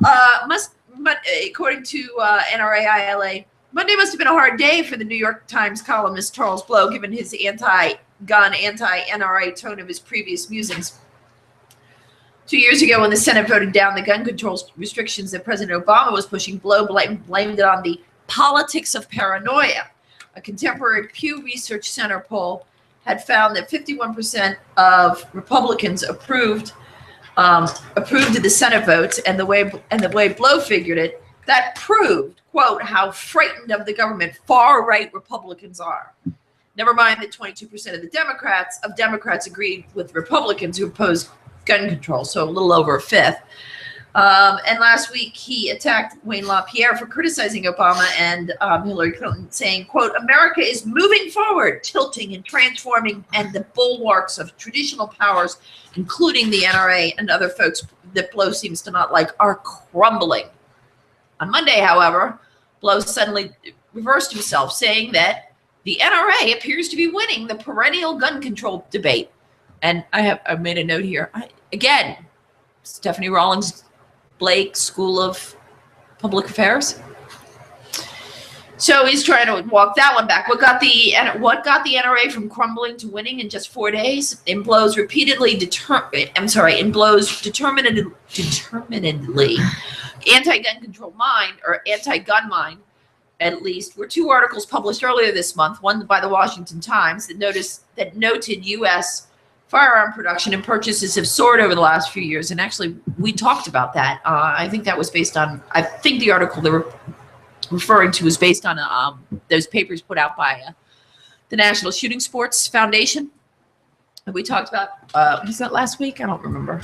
But according to NRA ILA, Monday must have been a hard day for the New York Times columnist Charles Blow, given his anti-gun, anti-NRA tone of his previous musings. 2 years ago, when the Senate voted down the gun control restrictions that President Obama was pushing, Blow blamed it on the politics of paranoia. a contemporary Pew Research Center poll had found that 51% of Republicans approved of the Senate votes, and the way Blow figured it, that proved, quote, how frightened of the government far-right Republicans are. Never mind that 22% of Democrats agreed with Republicans who opposed gun control, so a little over a fifth. And last week, he attacked Wayne LaPierre for criticizing Obama and Hillary Clinton, saying, quote, America is moving forward, tilting and transforming, and the bulwarks of traditional powers, including the NRA and other folks that Blow seems to not like, are crumbling. On Monday, however, Blow suddenly reversed himself, saying that the NRA appears to be winning the perennial gun control debate. And I made a note here. Again, Stephanie Rawlings Blake School of Public Affairs. So he's trying to walk that one back. What got the NRA from crumbling to winning in just 4 days? In Blow's determinedly anti-gun control mind, or anti-gun mind, at least, were two articles published earlier this month, one by the Washington Times that noted U.S. firearm production and purchases have soared over the last few years. And actually, we talked about that. I think that was based on, I think the article they were referring to was based on those papers put out by the National Shooting Sports Foundation. And we talked about, was that last week? I don't remember.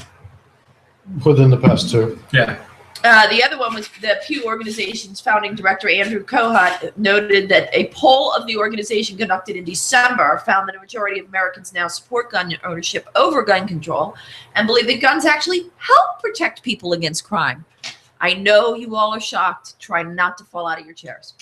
Within the past two. Yeah. The other one was the Pew Organization's founding director, Andrew Kohut, noted that a poll of the organization conducted in December found that a majority of Americans now support gun ownership over gun control and believe that guns actually help protect people against crime. I know you all are shocked. Try not to fall out of your chairs.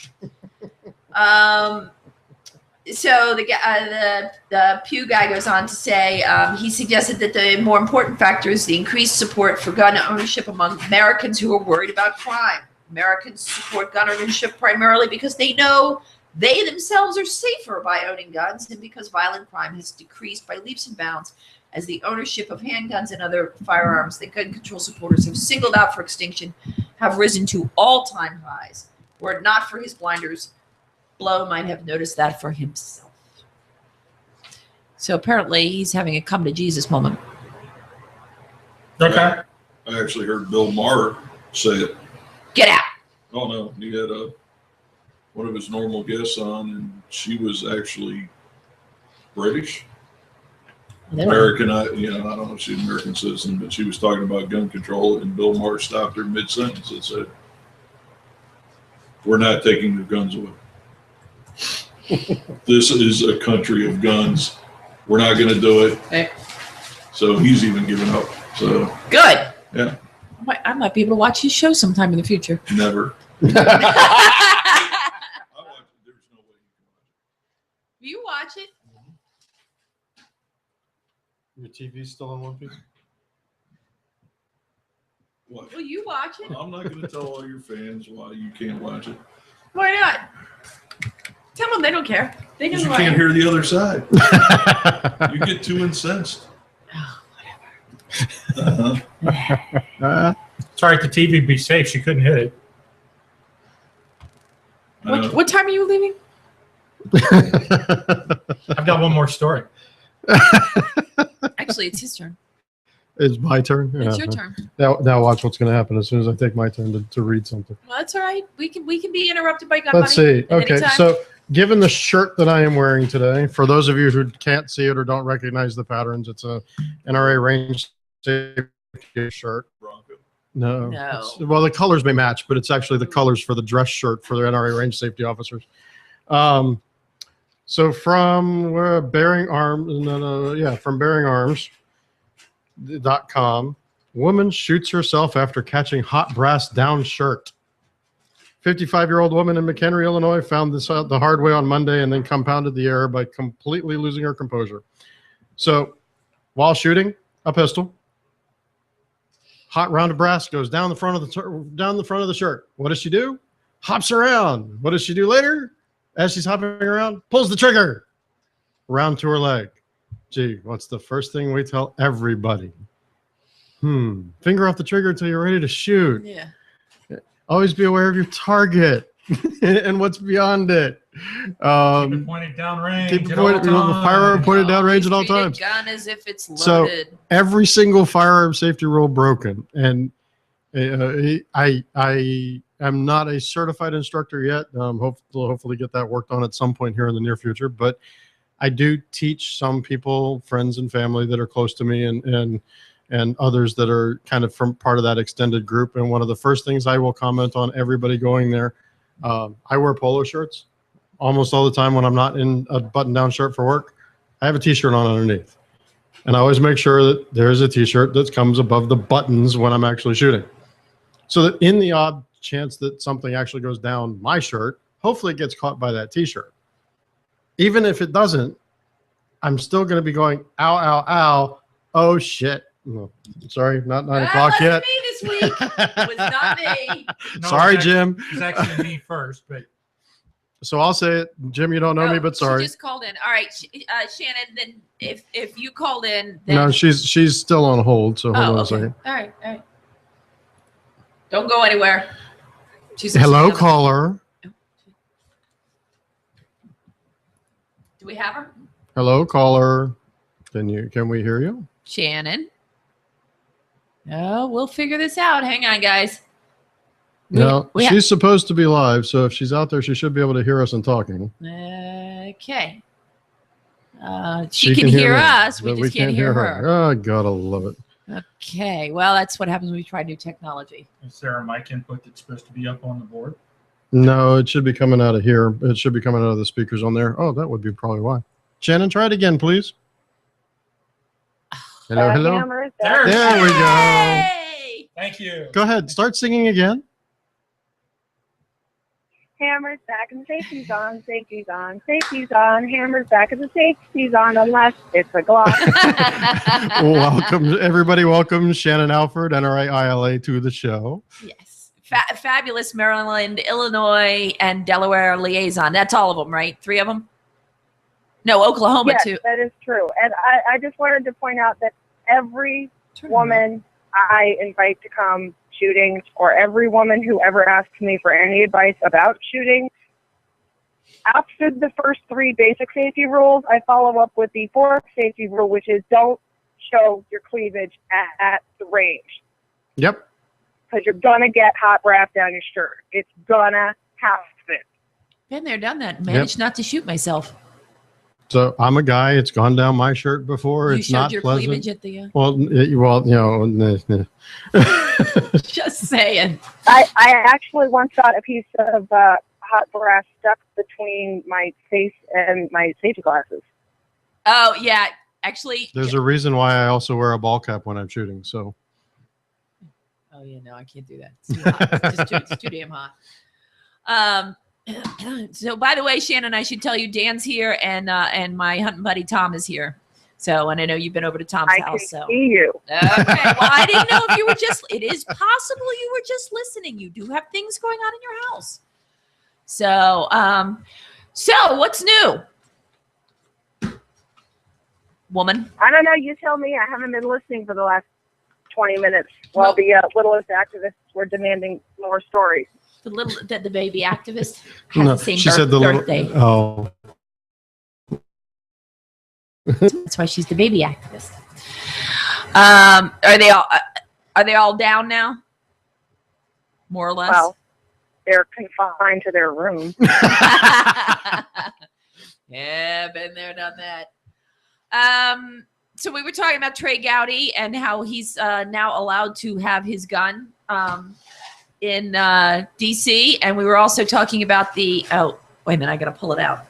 So the Pew guy goes on to say he suggested that the more important factor is the increased support for gun ownership among Americans who are worried about crime. Americans support gun ownership primarily because they know they themselves are safer by owning guns, and because violent crime has decreased by leaps and bounds as the ownership of handguns and other firearms that gun control supporters have singled out for extinction have risen to all-time highs. Were it not for his blinders, Blow might have noticed that for himself. So apparently he's having a come to Jesus moment. Okay. I actually heard Bill Maher say it. Get out. Oh no, he had one of his normal guests on, and she was actually British, American. I don't know if she's an American citizen, but she was talking about gun control, and Bill Maher stopped her mid-sentence and said, "We're not taking the guns away. This is a country of guns. We're not going to do it." Hey. So he's even given up. So good. Yeah. I might be able to watch his show sometime in the future. Never. You watch it? Your TV's still in one piece? What? Will you watch it? I'm not going to tell all your fans why you can't watch it. Why not? Tell them they don't care. They Because can you can't hear the other side. You get too incensed. Oh, whatever. It's all right. The TV be safe. She couldn't hit it. What time are you leaving? I've got one more story. Actually, it's his turn. It's my turn. It's your turn. Now watch what's going to happen as soon as I take my turn to read something. Well, that's all right. We can be interrupted by gun Let's money. see. Okay, anytime. so given the shirt that I am wearing today, for those of you who can't see it or don't recognize the patterns, it's a NRA range safety shirt. Bronco. No. No. Well, the colors may match, but it's actually the colors for the dress shirt for the NRA range safety officers. So from Bearing Arms, from BearingArms.com, woman shoots herself after catching hot brass down shirt. 55-year-old woman in McHenry, Illinois, found this out the hard way on Monday and then compounded the error by completely losing her composure. So while shooting a pistol, hot round of brass goes down the front of the shirt. What does she do? Hops around. What does she do later? As she's hopping around, pulls the trigger. Round to her leg. Gee, what's the first thing we tell everybody? Finger off the trigger until you're ready to shoot. Yeah. Always be aware of your target. and what's beyond it. Keep it pointed downrange. Keep the firearm pointed downrange at all Treat a times. gun as if it's So loaded. every single firearm safety rule broken, and I am not a certified instructor yet. Hopefully get that worked on at some point here in the near future. But I do teach some people, friends and family that are close to me, and others that are kind of from part of that extended group. And one of the first things I will comment on everybody going there, I wear polo shirts almost all the time when I'm not in a button-down shirt for work. I have a t-shirt on underneath. And I always make sure that there's a t-shirt that comes above the buttons when I'm actually shooting. So that in the odd chance that something actually goes down my shirt, hopefully it gets caught by that t-shirt. Even if it doesn't, I'm still going to be going, ow, ow, ow. Oh, shit. No, sorry, not 9 o'clock yet. Me this week. It was not me. No, Sorry, it's Jim. It's actually me first, but So I'll say it. Jim, you don't know me, but sorry. She just called in. All right, Shannon. Then if you called in, then No, she's still on hold. So hold on a second. All right. Don't go anywhere. She's Hello, listening. caller. Do we have her? Hello, caller. Can we hear you? Shannon. No, we'll figure this out. Hang on, guys. No, we she's supposed to be live, so if she's out there, she should be able to hear us and talking. Okay. She can hear us. We just can't hear her. Oh, gotta love it. Okay. Well, that's what happens when we try new technology. is there a mic input that's supposed to be up on the board? No, it should be coming out of here. It should be coming out of the speakers on there. Oh, that would be probably why. Shannon, try it again, please. Hello, hello. There we go. Hey! Thank you. Go ahead. Start singing again. Hammers back and safety's on, safety's on, safety's on. Hammers back and the safety's on, unless it's a Glock. Welcome, everybody. Welcome Shannon Alford, NRA ILA, to the show. Yes. Fabulous Maryland, Illinois, and Delaware liaison. That's all of them, right? 3 of them? No, Oklahoma, Yes, too. that is true. And I just wanted to point out that every woman I invite to come shooting, or every woman who ever asks me for any advice about shooting, after the first 3 basic safety rules, I follow up with the 4th safety rule, which is don't show your cleavage at the range. Yep. Because you're going to get hot wrap down your shirt. It's going to happen. Been there, done that. Managed not to shoot myself. So I'm a guy. It's gone down my shirt before. You it's showed not your pleasant. cleavage at the. Well, Just saying. I actually once got a piece of hot brass stuck between my face and my safety glasses. Oh, yeah. Actually. There's a reason why I also wear a ball cap when I'm shooting. So. Oh, yeah. No, I can't do that. It's too hot. It's too damn hot. So, by the way, Shannon, I should tell you, Dan's here, and my hunting buddy Tom is here. So, and I know you've been over to Tom's house. So, see you. Okay. Well, I didn't know if you were just. It is possible you were just listening. You do have things going on in your house. So, so what's new, woman? I don't know. You tell me. I haven't been listening for the last 20 minutes while the littlest activists were demanding more stories. The baby activist has No, the same she said the birthday. little. Oh. That's why she's the baby activist. Are they all down now? More or less. Well, they're confined to their room. Yeah, been there, done that. So we were talking about Trey Gowdy and how he's now allowed to have his gun in DC, and we were also talking about the. Oh, wait a minute! I gotta pull it out.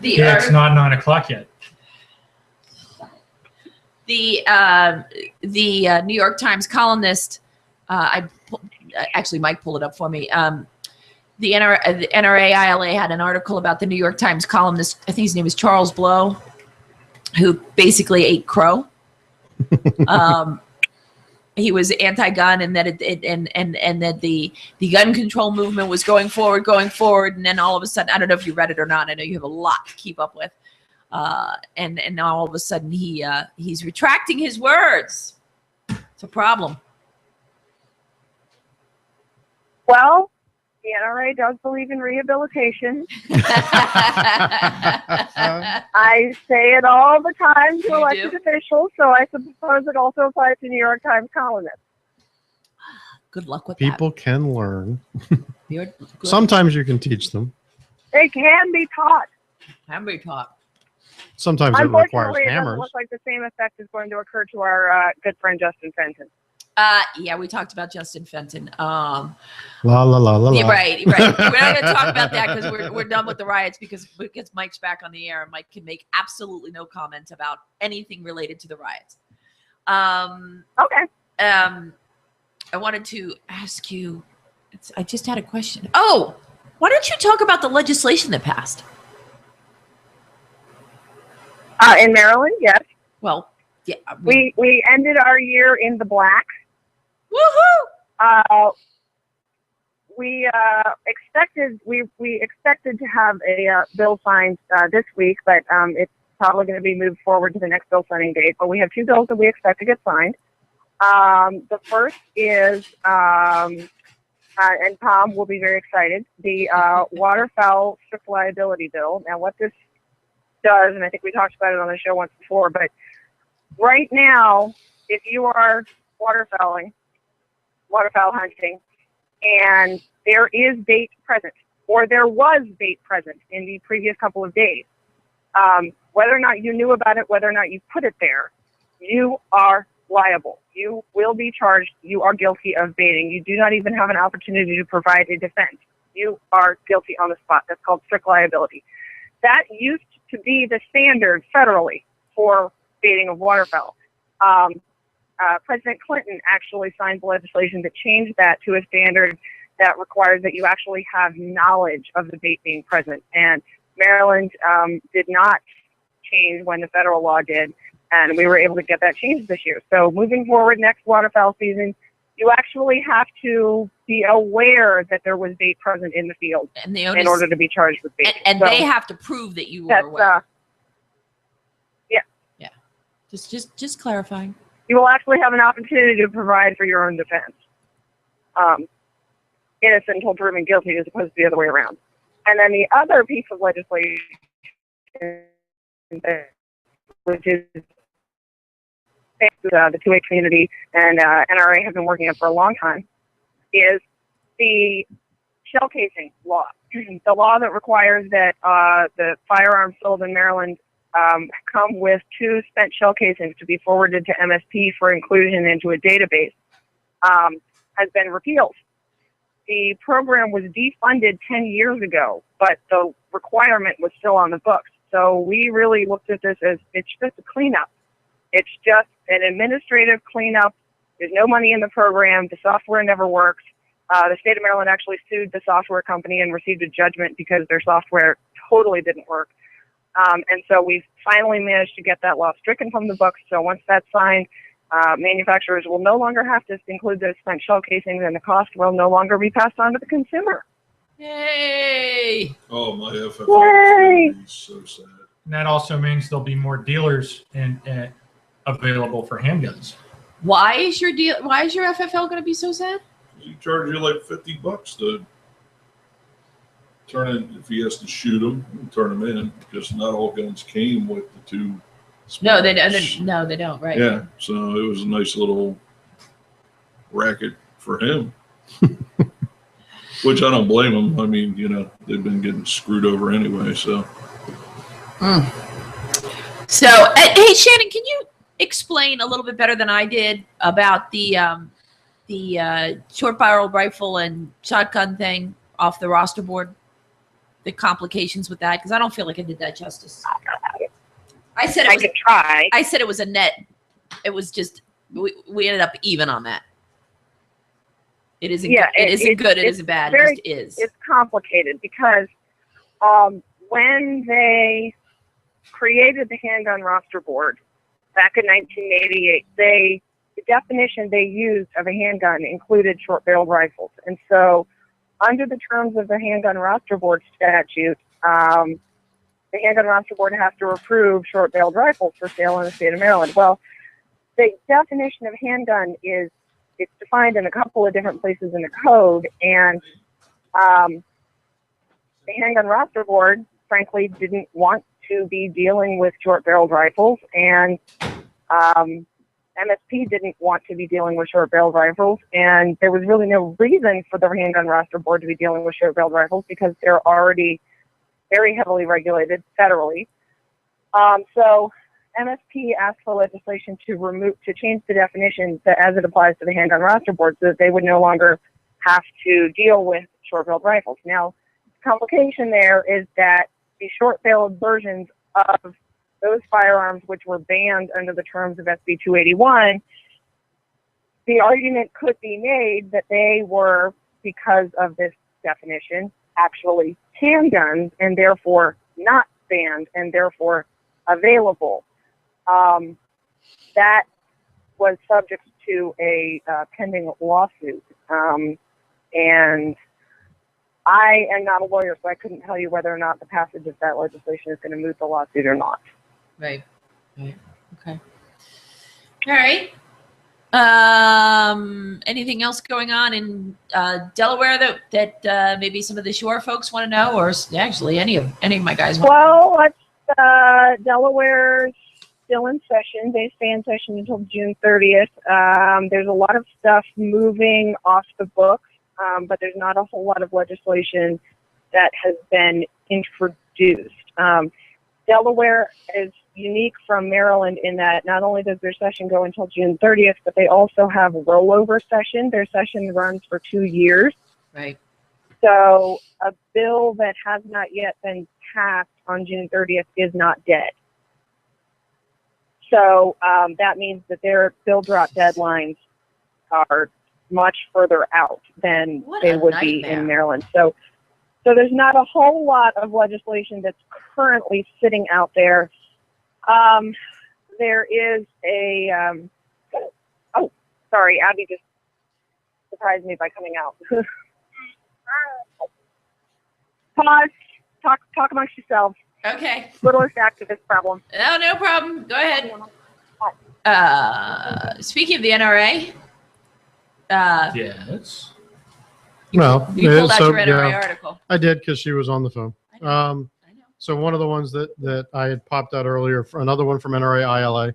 It's not 9 o'clock yet. The New York Times columnist. Actually, Mike pulled it up for me. The NRA ILA had an article about the New York Times columnist. I think his name is Charles Blow, who basically ate crow. He was anti-gun, and that and that the gun control movement was going forward, and then all of a sudden, I don't know if you read it or not. I know you have a lot to keep up with, and now all of a sudden he's retracting his words. It's a problem. Well, the NRA does believe in rehabilitation. I say it all the time to elected officials, so I suppose it also applies to New York Times columnists. Good luck with People can learn. that. Sometimes you can teach them. They can be taught. Can be taught. Sometimes it requires Unfortunately, it doesn't hammers. look like the same effect is going to occur to our good friend Justin Fenton. Yeah, we talked about Justin Fenton. La la la la Yeah, la. right. We're not going to talk about that because we're done with the riots because Mike's back on the air and Mike can make absolutely no comment about anything related to the riots. Okay. I wanted to ask you. I just had a question. Oh, why don't you talk about the legislation that passed? In Maryland, yes. Well, yeah. We ended our year in the black. Woohoo! We expected to have a bill signed this week, but it's probably going to be moved forward to the next bill signing date. But we have two bills that we expect to get signed. The first is, and Tom will be very excited, the waterfowl strict liability bill. Now, what this does, and I think we talked about it on the show once before, but right now, if you are waterfowl hunting, and there is bait present, or there was bait present in the previous couple of days, whether or not you knew about it, whether or not you put it there, you are liable. You will be charged. You are guilty of baiting. You do not even have an opportunity to provide a defense. You are guilty on the spot. That's called strict liability. That used to be the standard federally for baiting of waterfowl. President Clinton actually signed legislation that changed that to a standard that requires that you actually have knowledge of the bait being present. And Maryland did not change when the federal law did, and we were able to get that changed this year. So moving forward, next waterfowl season, you actually have to be aware that there was bait present in the field in order to be charged with bait. And so they have to prove that you were aware. Yeah. Just clarifying. You will actually have an opportunity to provide for your own defense. Innocent until proven guilty as opposed to the other way around. And then the other piece of legislation, which is the 2A community and NRA have been working on for a long time, is the shell casing law. The law that requires that the firearms sold in Maryland come with 2 spent shell casings to be forwarded to MSP for inclusion into a database has been repealed. The program was defunded 10 years ago, but the requirement was still on the books. So we really looked at this as it's just a cleanup. It's just an administrative cleanup. There's no money in the program. The software never works. The state of Maryland actually sued the software company and received a judgment because their software totally didn't work. And so we've finally managed to get that law stricken from the books. So once that's signed, manufacturers will no longer have to include those spent shell casings, and the cost will no longer be passed on to the consumer. Yay! Oh, my FFL is so sad. And that also means there'll be more dealers available for handguns. Why is your FFL going to be so sad? He charge you like $50 to turn in if he has to shoot them and turn them in, because not all guns came with the 2. No, they don't. Right? Yeah, so it was a nice little racket for him, which I don't blame him. I mean, they've been getting screwed over anyway. So, So hey, Shannon, can you explain a little bit better than I did about the short barrel rifle and shotgun thing off the roster board? The complications with that, because I don't feel like I did that justice. I said I could try. I said it was a net. It was just we ended up even on that. It isn't. Yeah, it isn't good. It isn't bad. It just is. It's complicated because when they created the handgun roster board back in 1988, the definition they used of a handgun included short-barreled rifles, and so under the terms of the handgun roster board statute, the handgun roster board has to approve short-barreled rifles for sale in the state of Maryland. Well, the definition of handgun is it's defined in a couple of different places in the code, and the Handgun Roster Board, frankly, didn't want to be dealing with short-barreled rifles, and MSP didn't want to be dealing with short-barreled rifles, and there was really no reason for the Handgun Roster Board to be dealing with short-barreled rifles because they're already very heavily regulated federally. So MSP asked for legislation to change the definition as it applies to the Handgun Roster Board so that they would no longer have to deal with short-barreled rifles. Now, the complication there is that the short-barreled versions of those firearms which were banned under the terms of SB 281, the argument could be made that they were, because of this definition, actually handguns and therefore not banned and therefore available. That was subject to a pending lawsuit. And I am not a lawyer, so I couldn't tell you whether or not the passage of that legislation is going to moot the lawsuit or not. Right. Right. Okay. All right. Anything else going on in Delaware that maybe some of the shore folks want to know, or actually any of my guys want? Well, Delaware's still in session. They stay in session until June 30th. There's a lot of stuff moving off the books, but there's not a whole lot of legislation that has been introduced. Delaware is unique from Maryland in that not only does their session go until June 30th, but they also have a rollover session. Their session runs for 2 years. Right. So a bill that has not yet been passed on June 30th is not dead. So that means that their bill drop deadlines are much further out than they would be in Maryland. So there's not a whole lot of legislation that's currently sitting out there. There is a, oh, sorry, Abby just surprised me by coming out. Pause, talk amongst yourselves. Okay. Littlest activist problem. Oh, no problem. Go ahead. Speaking of the NRA. Yes. Well, you pulled out your NRA article. I did because she was on the phone. I know. So one of the ones that I had popped out earlier, another one from NRA ILA,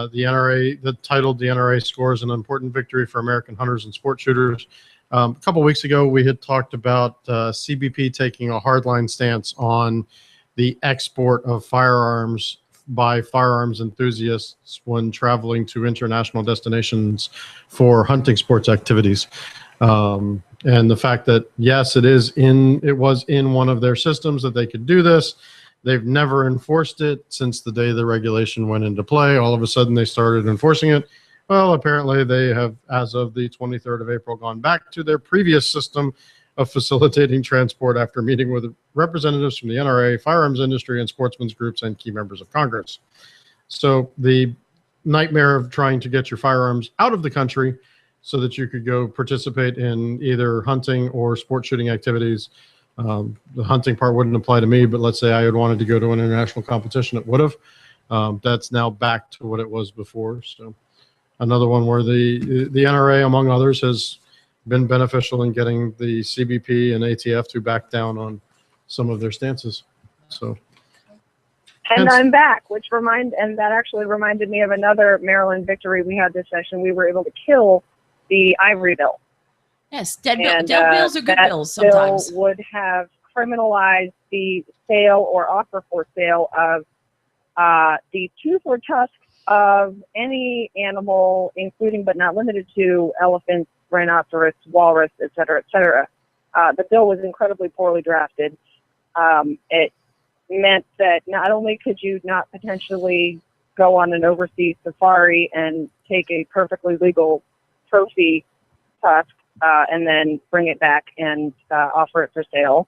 the NRA that titled "The NRA Scores an Important Victory for American Hunters and Sport Shooters." A couple weeks ago, we had talked about CBP taking a hardline stance on the export of firearms by firearms enthusiasts when traveling to international destinations for hunting sports activities. And the fact that, yes, it was in one of their systems that they could do this. They've never enforced it since the day the regulation went into play. All of a sudden they started enforcing it. Well, apparently they have, as of the 23rd of April, gone back to their previous system of facilitating transport after meeting with representatives from the NRA, firearms industry, and sportsmen's groups and key members of Congress. So the nightmare of trying to get your firearms out of the country so that you could go participate in either hunting or sport shooting activities. The hunting part wouldn't apply to me, but let's say I had wanted to go to an international competition, it would have. That's now back to what it was before. So another one where the NRA, among others, has been beneficial in getting the CBP and ATF to back down on some of their stances. So. And I'm back, and that actually reminded me of another Maryland victory we had this session. We were able to kill the ivory bill. Yes, dead bills are good bills sometimes. That bill would have criminalized the sale or offer for sale of the tooth or tusks of any animal, including but not limited to elephants, rhinoceros, walrus, et cetera, et cetera. The bill was incredibly poorly drafted. It meant that not only could you not potentially go on an overseas safari and take a perfectly legal trophy tusk and then bring it back and offer it for sale,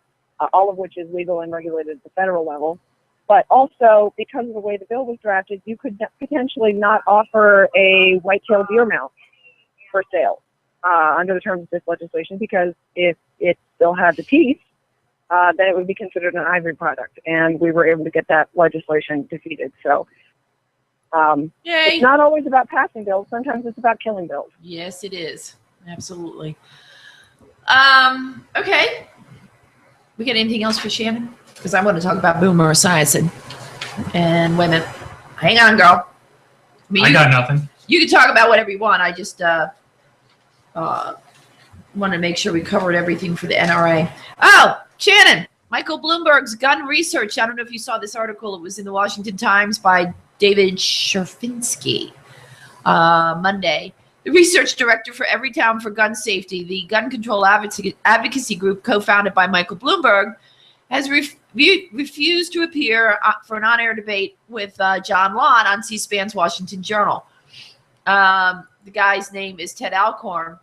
all of which is legal and regulated at the federal level, but also because of the way the bill was drafted, you could potentially not offer a white-tailed deer mount for sale under the terms of this legislation, because if it still had the teeth, then it would be considered an ivory product, and we were able to get that legislation defeated. So Yay. It's not always about passing bills. Sometimes it's about killing bills. Yes, it is. Absolutely. Okay. We got anything else for Shannon? Because I want to talk about boomer science and women. Hang on, girl. I got nothing. You can talk about whatever you want. I just want to make sure we covered everything for the NRA. Oh, Shannon, Michael Bloomberg's gun research. I don't know if you saw this article. It was in the Washington Times by David Sherfinsky Monday. The research director for Everytown for Gun Safety, the gun control advocacy group co-founded by Michael Bloomberg, has refused to appear for an on-air debate with John Lott on C-SPAN's Washington Journal. The guy's name is Ted Alcorn.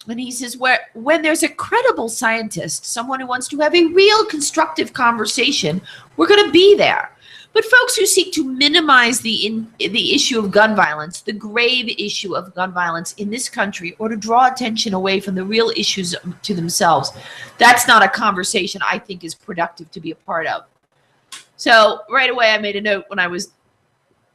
And he says, when there's a credible scientist, someone who wants to have a real constructive conversation, we're going to be there. But folks who seek to minimize the issue of gun violence, the grave issue of gun violence in this country, or to draw attention away from the real issues to themselves, that's not a conversation I think is productive to be a part of. So right away, I made a note when I was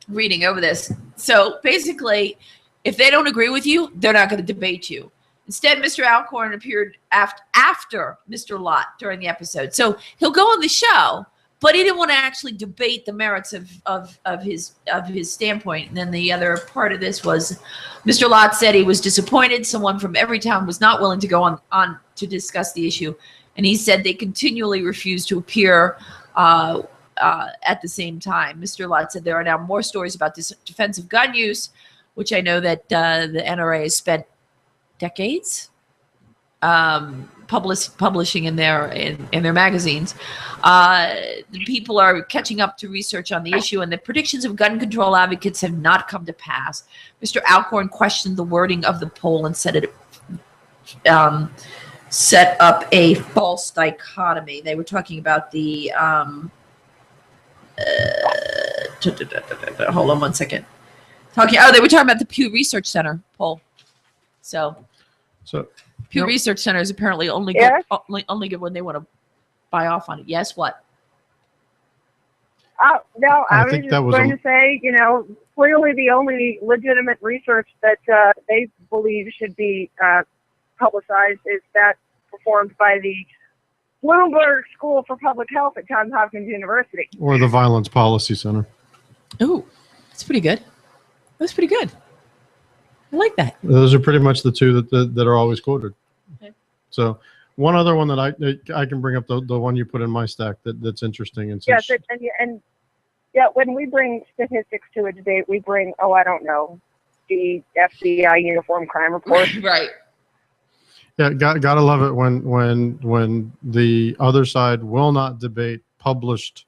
reading over this. So basically, if they don't agree with you, they're not going to debate you. Instead, Mr. Alcorn appeared after Mr. Lott during the episode. So he'll go on the show, but he didn't want to actually debate the merits of his standpoint. And then the other part of this was Mr. Lott said he was disappointed. Someone from Everytown was not willing to go on to discuss the issue. And he said they continually refuse to appear at the same time. Mr. Lott said there are now more stories about defensive gun use, which I know that the NRA has spent decades publishing in their magazines. The people are catching up to research on the issue, and the predictions of gun control advocates have not come to pass. Mr. Alcorn questioned the wording of the poll and said it set up a false dichotomy. They were talking about the hold on one second. They were talking about the Pew Research Center poll. So Pew Research Center is apparently only good when they want to buy off on it. Yes, what? No, I was just going to say, clearly the only legitimate research that they believe should be publicized is that performed by the Bloomberg School for Public Health at Johns Hopkins University. Or the Violence Policy Center. Ooh, that's pretty good. That's pretty good. I like that. Those are pretty much the two that are always quoted. Okay. So one other one that I can bring up, the one you put in my stack that's interesting. And yes, and when we bring statistics to a debate, we bring, the FBI uniform crime report. Right. Yeah, gotta love it when the other side will not debate published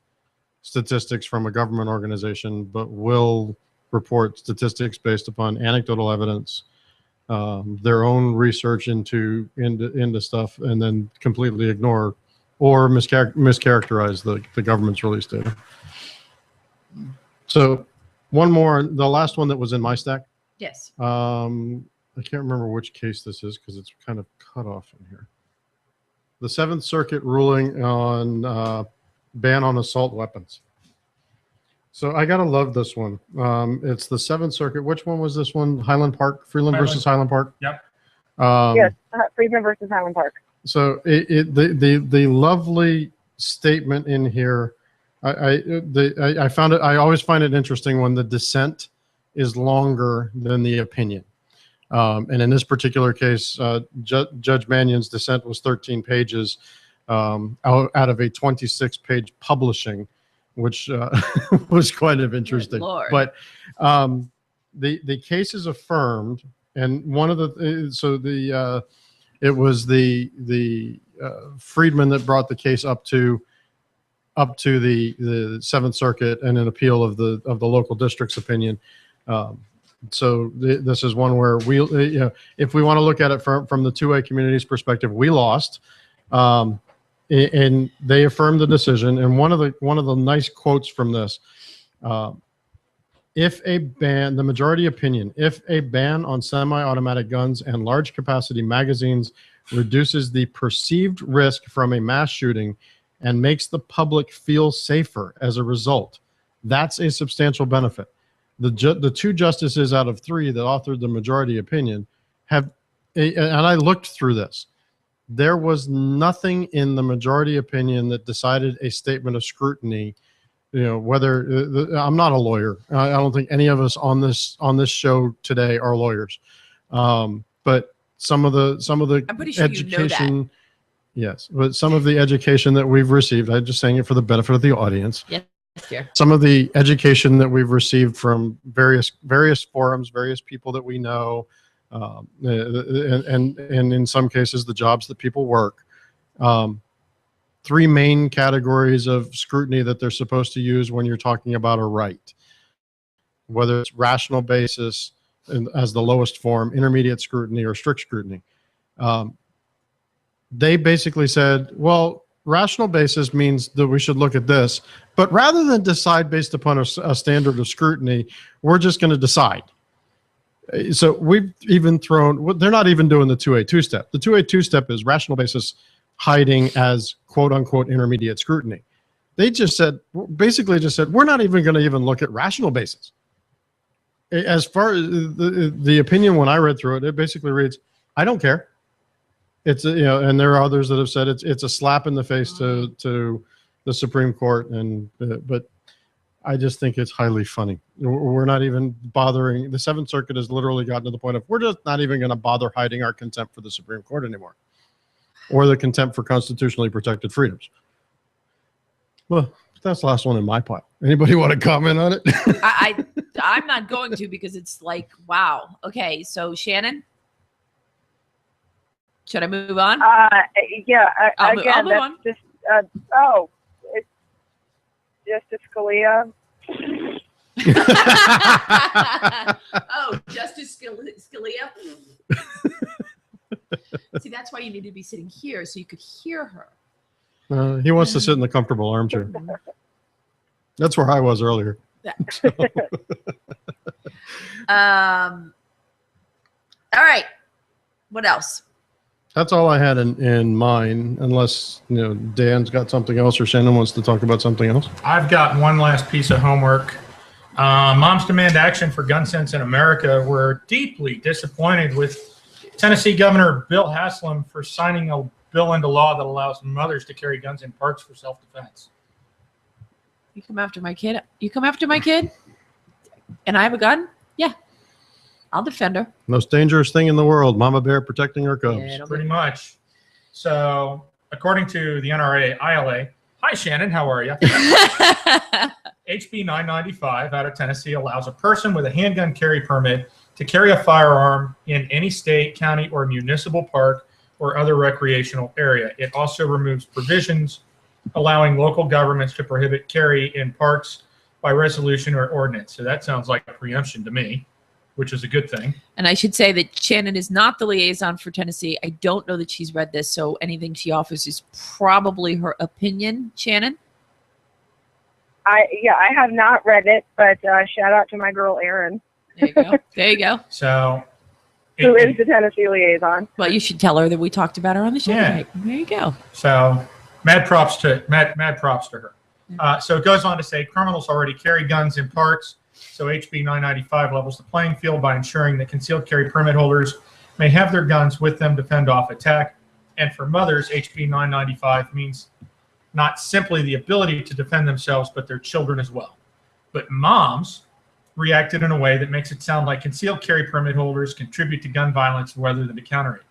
statistics from a government organization, but will report statistics based upon anecdotal evidence, their own research into stuff, and then completely ignore or mischaracterize the government's release data. So one more, the last one that was in my stack. Yes. I can't remember which case this is because it's kind of cut off in here. The Seventh Circuit ruling on ban on assault weapons. So I gotta love this one. It's the Seventh Circuit. Which one was this one? Highland Park, Freeland versus Highland Park. Yep. Yes, Freeland versus Highland Park. So the lovely statement in here. I found it. I always find it interesting when the dissent is longer than the opinion. And in this particular case, Judge Mannion's dissent was 13 pages out of a 26-page publishing, which was kind of interesting. But the case is affirmed, and one of the it was the Friedman that brought the case up to the Seventh Circuit and an appeal of the local district's opinion. So this is one where we, if we want to look at it from the 2A community's perspective, we lost. And they affirmed the decision. And one of the nice quotes from this, if a ban, the majority opinion, if a ban on semi-automatic guns and large capacity magazines reduces the perceived risk from a mass shooting and makes the public feel safer as a result, that's a substantial benefit. The two justices out of three that authored the majority opinion and I looked through this. There was nothing in the majority opinion that decided a statement of scrutiny. Whether I'm not a lawyer. I don't think any of us on this show today are lawyers. But some of the I'm pretty sure education, you know that. yes, but some of the education that we've received, I'm just saying it for the benefit of the audience. Yes, dear. Some of the education that we've received from various forums, various people that we know, and in some cases the jobs that people work. Three main categories of scrutiny that they're supposed to use when you're talking about a right, whether it's rational basis as the lowest form, intermediate scrutiny, or strict scrutiny. They basically said, well, rational basis means that we should look at this, but rather than decide based upon a standard of scrutiny, we're just going to decide. So we've even they're not even doing the 2A two-step. The 2A two-step is rational basis hiding as quote unquote intermediate scrutiny. They basically just said, we're not even going to even look at rational basis. As far as the opinion, when I read through it, it basically reads, I don't care. It's, and there are others that have said it's a slap in the face to the Supreme Court. But I just think it's highly funny. We're not even bothering. The Seventh Circuit has literally gotten to the point of, we're just not even going to bother hiding our contempt for the Supreme Court anymore, or the contempt for constitutionally protected freedoms. Well, that's the last one in my pile. Anybody want to comment on it? I'm not going to, because it's like, wow. Okay, so Shannon, should I move on? Yeah. I'll Again, move on. that's just it's Justice Scalia. Oh, Justice Scalia. See, that's why you need to be sitting here so you could hear her. He wants to sit in the comfortable armchair. That's where I was earlier. All right. What else? That's all I had in mind, unless Dan's got something else or Shannon wants to talk about something else. I've got one last piece of homework. Moms Demand Action for Gun Sense in America were deeply disappointed with Tennessee Governor Bill Haslam for signing a bill into law that allows mothers to carry guns in parks for self-defense. You come after my kid? You come after my kid? And I have a gun? Yeah. I'll defend her. Most dangerous thing in the world, mama bear protecting her cubs. Yeah, Pretty much. So, according to the NRA, ILA, hi Shannon, how are you? HB 995 out of Tennessee allows a person with a handgun carry permit to carry a firearm in any state, county, or municipal park or other recreational area. It also removes provisions allowing local governments to prohibit carry in parks by resolution or ordinance. So that sounds like a preemption to me, which is a good thing. And I should say that Shannon is not the liaison for Tennessee. I don't know that she's read this, so anything she offers is probably her opinion. Shannon? I have not read it, but shout out to my girl Erin. There you go. There you go. So, Who is the Tennessee liaison? Well, you should tell her that we talked about her on the show Yeah. tonight. There you go. So, mad props to her. So it goes on to say criminals already carry guns in parks. So HB 995 levels the playing field by ensuring that concealed carry permit holders may have their guns with them to fend off attack. And for mothers, HB 995 means not simply the ability to defend themselves, but their children as well. But moms reacted in a way that makes it sound like concealed carry permit holders contribute to gun violence rather than to counter it.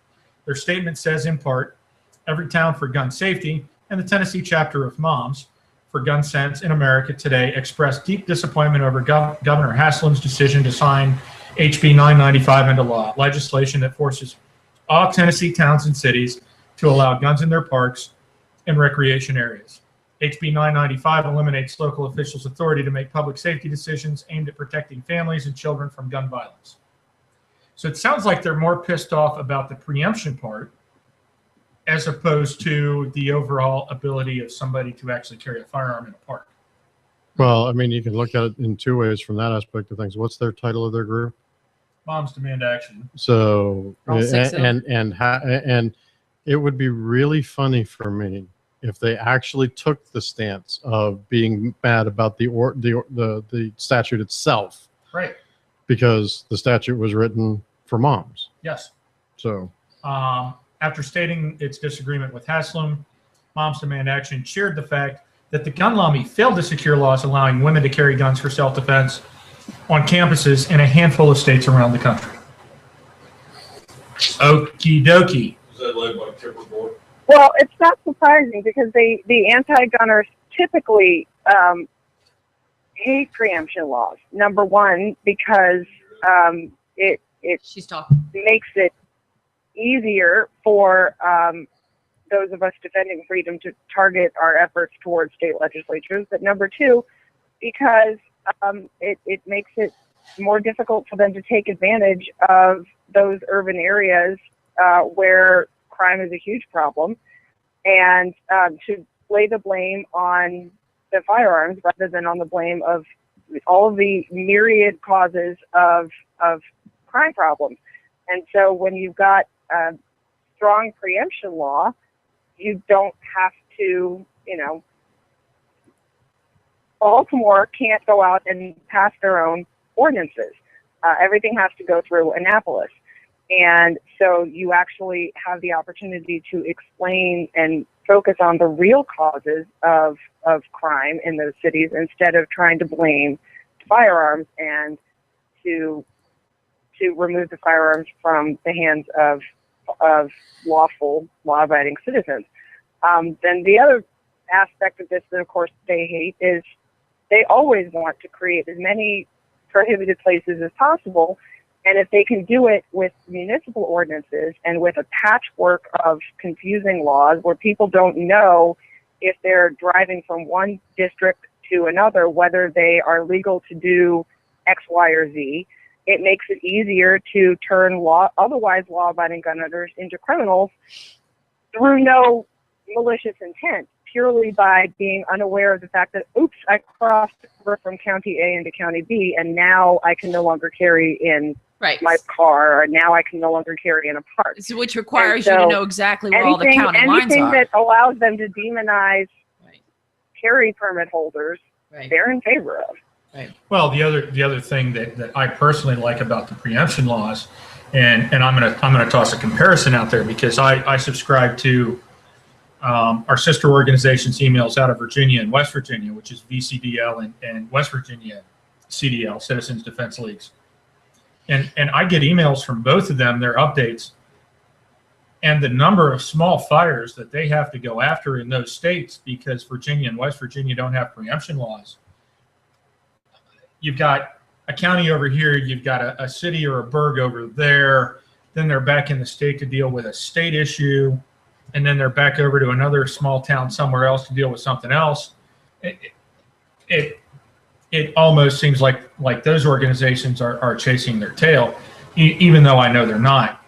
Their statement says, in part, Every Town for Gun Safety and the Tennessee chapter of Moms for Gun Sense in America today expressed deep disappointment over Governor Haslam's decision to sign HB 995 into law, legislation that forces all Tennessee towns and cities to allow guns in their parks and recreation areas. HB 995 eliminates local officials' authority to make public safety decisions aimed at protecting families and children from gun violence. So it sounds like they're more pissed off about the preemption part as opposed to the overall ability of somebody to actually carry a firearm in a park. Well, I mean, you can look at it in two ways from that aspect of things. What's their title of their group? Moms Demand Action. So, All six of them. and it would be really funny for me if they actually took the stance of being mad about the statute itself, Right. Because the statute was written for moms. Yes. So. After stating its disagreement with Haslam, Moms Demand Action cheered the fact that the gun lobby failed to secure laws allowing women to carry guns for self-defense on campuses in a handful of states around the country. Okie dokie. Is that led by Tipper Board? Well, it's not surprising because the anti-gunners typically hate preemption laws. Number one, because it She's talking. makes it easier for those of us defending freedom to target our efforts towards state legislatures. But number two, because it makes it more difficult for them to take advantage of those urban areas where crime is a huge problem, and to lay the blame on the firearms rather than on the blame of all of the myriad causes of crime problems. And so when you've got a strong preemption law, you don't have to, Baltimore can't go out and pass their own ordinances. Everything has to go through Annapolis. And so you actually have the opportunity to explain and focus on the real causes of crime in those cities instead of trying to blame firearms and to remove the firearms from the hands of lawful, law-abiding citizens. Then the other aspect of this that, of course, they hate is they always want to create as many prohibited places as possible. And if they can do it with municipal ordinances and with a patchwork of confusing laws where people don't know if they're driving from one district to another, whether they are legal to do X, Y, or Z, it makes it easier to turn otherwise law-abiding gun owners into criminals through no malicious intent, purely by being unaware of the fact that, oops, I crossed over from county A into county B, and now I can no longer carry in my car, or now I can no longer carry in a park. So which requires you to know exactly where all the county lines are. Anything that allows them to demonize carry permit holders, they're in favor of. Right. Well, the other thing that I personally like about the preemption laws, and I'm gonna toss a comparison out there because I subscribe to our sister organization's emails out of Virginia and West Virginia, which is VCDL and West Virginia CDL, Citizens Defense Leagues. And I get emails from both of them, their updates, and the number of small fires that they have to go after in those states because Virginia and West Virginia don't have preemption laws. You've got a county over here, you've got a city or a burg over there, then they're back in the state to deal with a state issue, and then they're back over to another small town somewhere else to deal with something else. It almost seems like those organizations are chasing their tail, even though I know they're not.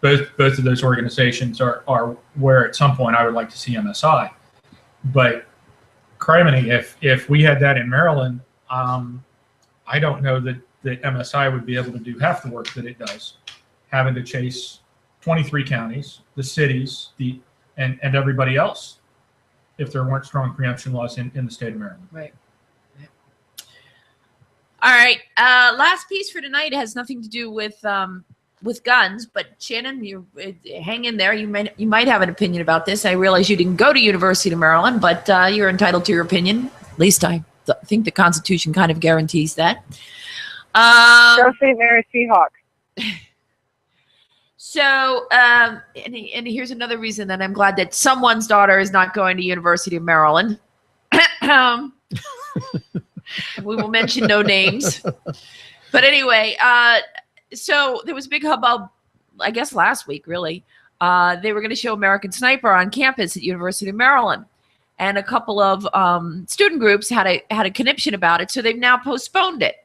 Both of those organizations are where at some point I would like to see MSI. But criminy, if we had that in Maryland, I don't know that MSI would be able to do half the work that it does, having to chase 23 counties, the cities, and everybody else, if there weren't strong preemption laws in the state of Maryland. Right. All right. Last piece for tonight has nothing to do with guns, but Shannon, you hang in there. You might have an opinion about this. I realize you didn't go to University of Maryland, but you're entitled to your opinion. At least I think the Constitution kind of guarantees that. Go St. Mary's Seahawks. So, and here's another reason that I'm glad that someone's daughter is not going to University of Maryland. We will mention no names. But anyway, so there was a big hubbub, I guess last week, really. They were going to show American Sniper on campus at University of Maryland. And a couple of student groups had a conniption about it, so they've now postponed it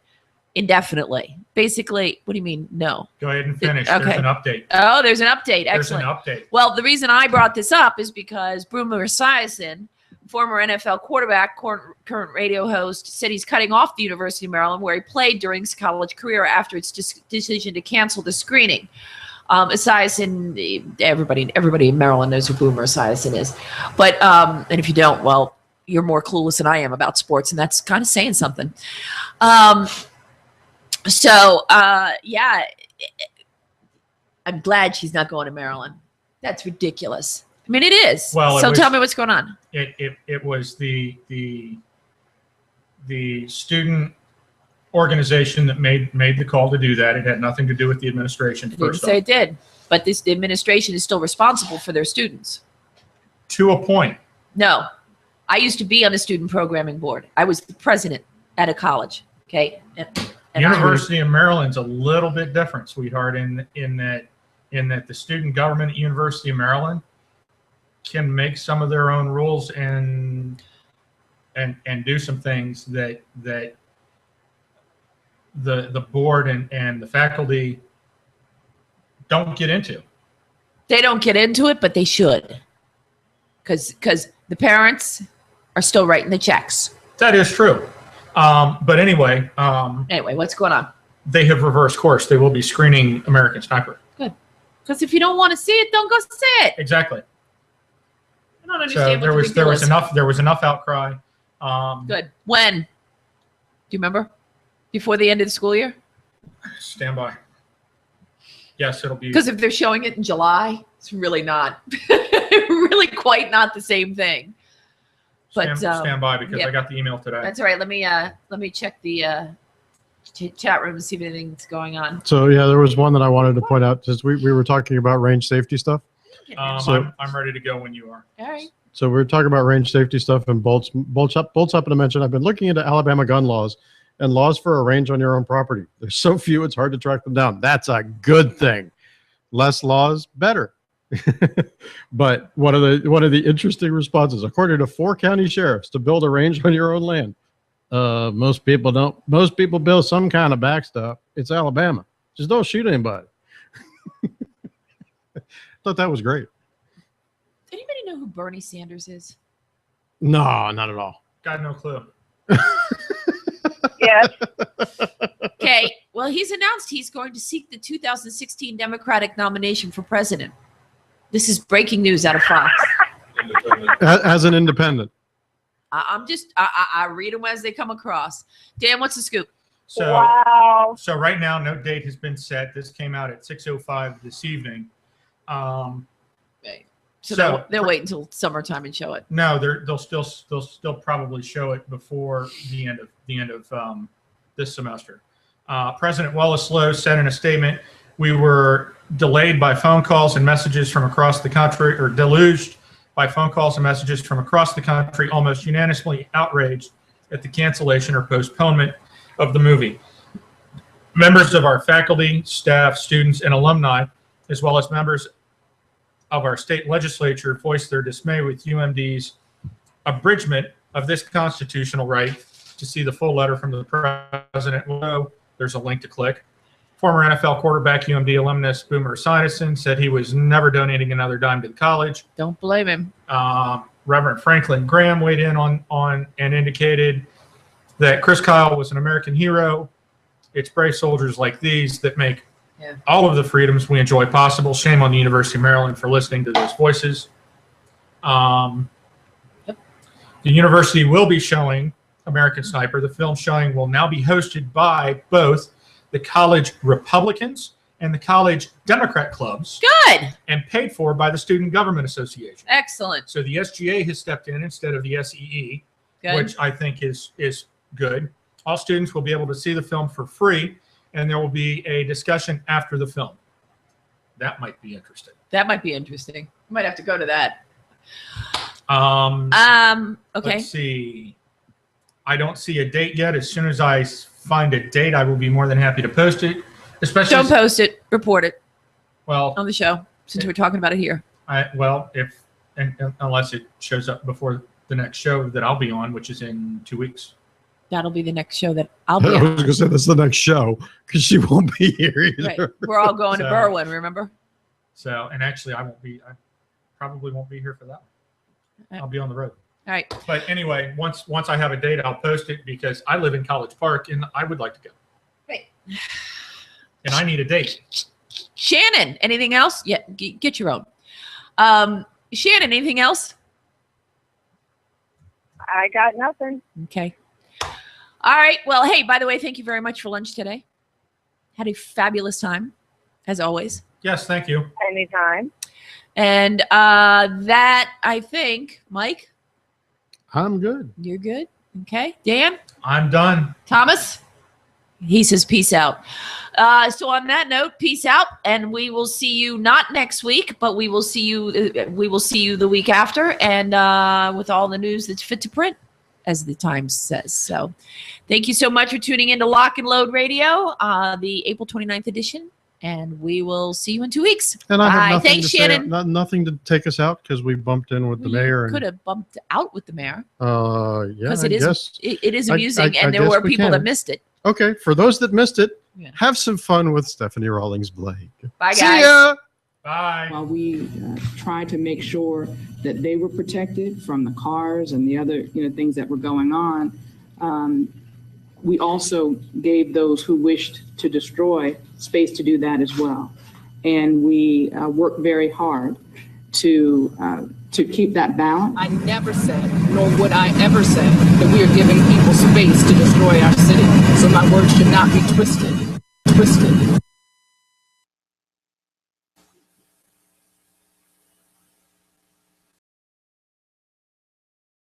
indefinitely. Basically, what do you mean, no? Go ahead and finish. Okay. There's an update. Oh, there's an update. Excellent. There's an update. Well, the reason I brought this up is because Boomer Esiason, former NFL quarterback, current radio host, said he's cutting off the University of Maryland, where he played during his college career after its decision to cancel the screening. Esiason, everybody in Maryland knows who Boomer Esiason is. But, and if you don't, well, you're more clueless than I am about sports, and that's kind of saying something. So, yeah, I'm glad she's not going to Maryland. That's ridiculous. I mean, it is. Well, so tell me what's going on. It was the student organization that made the call to do that. It had nothing to do with the administration. I didn't say it did, but the administration is still responsible for their students. To a point. No, I used to be on the student programming board. I was the president at a college. Okay, and University of Maryland's a little bit different, sweetheart, in that the student government at University of Maryland can make some of their own rules and do some things that the board and the faculty don't get into. They don't get into it, but they should, because the parents are still writing the checks. That is true. But anyway, what's going on? They have reversed course. They will be screening American Sniper. Good, because if you don't want to see it, don't go see it. Exactly. I don't understand. So there was enough outcry. Good. When? Do you remember? Before the end of the school year? Stand by. Yes, it'll be. Because if they're showing it in July, it's really not, really quite not the same thing. But stand by because I got the email today. That's all right. Let me check the chat room and see if anything's going on. So yeah, there was one that I wanted to point out. Just we were talking about range safety stuff. I'm ready to go when you are. All right. So we were talking about range safety stuff and bolts up to mention. I've been looking into Alabama gun laws and laws for a range on your own property. There's so few, it's hard to track them down. That's a good thing. Less laws, better. But one of the interesting responses, according to 4 county sheriffs, to build a range on your own land, most people don't. Most people build some kind of backstop. It's Alabama. Just don't shoot anybody. Thought that was great. Anybody know who Bernie Sanders is? No, not at all. Got no clue. Yes. Okay. Well, he's announced he's going to seek the 2016 Democratic nomination for president. This is breaking news out of Fox. As an independent. I read them as they come across. Dan, what's the scoop? So, wow. So right now, no date has been set. This came out at 6:05 this evening. So they'll wait until summertime and show it. No, they'll still probably show it before the end of this semester. President Wallace Lowe said in a statement, "We were delayed by phone calls and messages from across the country, or deluged by phone calls and messages from across the country, almost unanimously outraged at the cancellation or postponement of the movie. Members of our faculty, staff, students, and alumni, as well as members of our state legislature, voiced their dismay with UMD's abridgment of this constitutional right." To see the full letter from the president below, there's a link to click. Former NFL quarterback, UMD alumnus Boomer Esiason said he was never donating another dime to the college. Don't blame him. Reverend Franklin Graham weighed in on and indicated that Chris Kyle was an American hero. It's brave soldiers like these that make all of the freedoms we enjoy possible. Shame on the University of Maryland for listening to those voices. The university will be showing American Sniper. The film showing will now be hosted by both the college Republicans and the college Democrat clubs. Good. And paid for by the Student Government Association. Excellent. So the SGA has stepped in instead of the SEE, Good. which I think is good. All students will be able to see the film for free, and there will be a discussion after the film. That might be interesting. That might be interesting. I might have to go to that. Okay. Let's see. I don't see a date yet. As soon as I find a date, I will be more than happy to post it. Especially Don't post it. Report it well on the show since we're talking about it here. Unless it shows up before the next show that I'll be on, which is in 2 weeks. That'll be the next show that I'll be I on. was going to say that's the next show because she won't be here either. Right. We're all going to Berwyn, remember? So, and actually, I probably won't be here for that one. I'll be on the road. All right. But anyway, once I have a date, I'll post it because I live in College Park and I would like to go. Right. And I need a date. Shannon, anything else? Yeah, get your own. Shannon, anything else? I got nothing. Okay. All right. Well, hey, by the way, thank you very much for lunch today. Had a fabulous time, as always. Yes, thank you. Anytime. And that, I think, Mike, I'm good. you're good. Okay. Dan? I'm done. Thomas? He says peace out. So on that note, peace out, and we will see you not next week, but we will see you. We will see you the week after, and with all the news that's fit to print, as the Times says. So, thank you so much for tuning in to Lock and Load Radio, the April 29th edition, and we will see you in 2 weeks. And I have nothing Thanks, to Shannon. say, nothing to take us out because we bumped in with the mayor. Could have bumped out with the mayor Yeah, because I guess. it is amusing, I and there guess were we people can. that missed it. Okay, for those that missed it, Yeah. have some fun with Stephanie Rawlings-Blake. Bye, guys. See ya! Bye. While we tried to make sure that they were protected from the cars and the other, things that were going on, we also gave those who wished to destroy space to do that as well. And we worked very hard to keep that balance. I never said, nor would I ever say, that we are giving people space to destroy our city. So my words should not be twisted.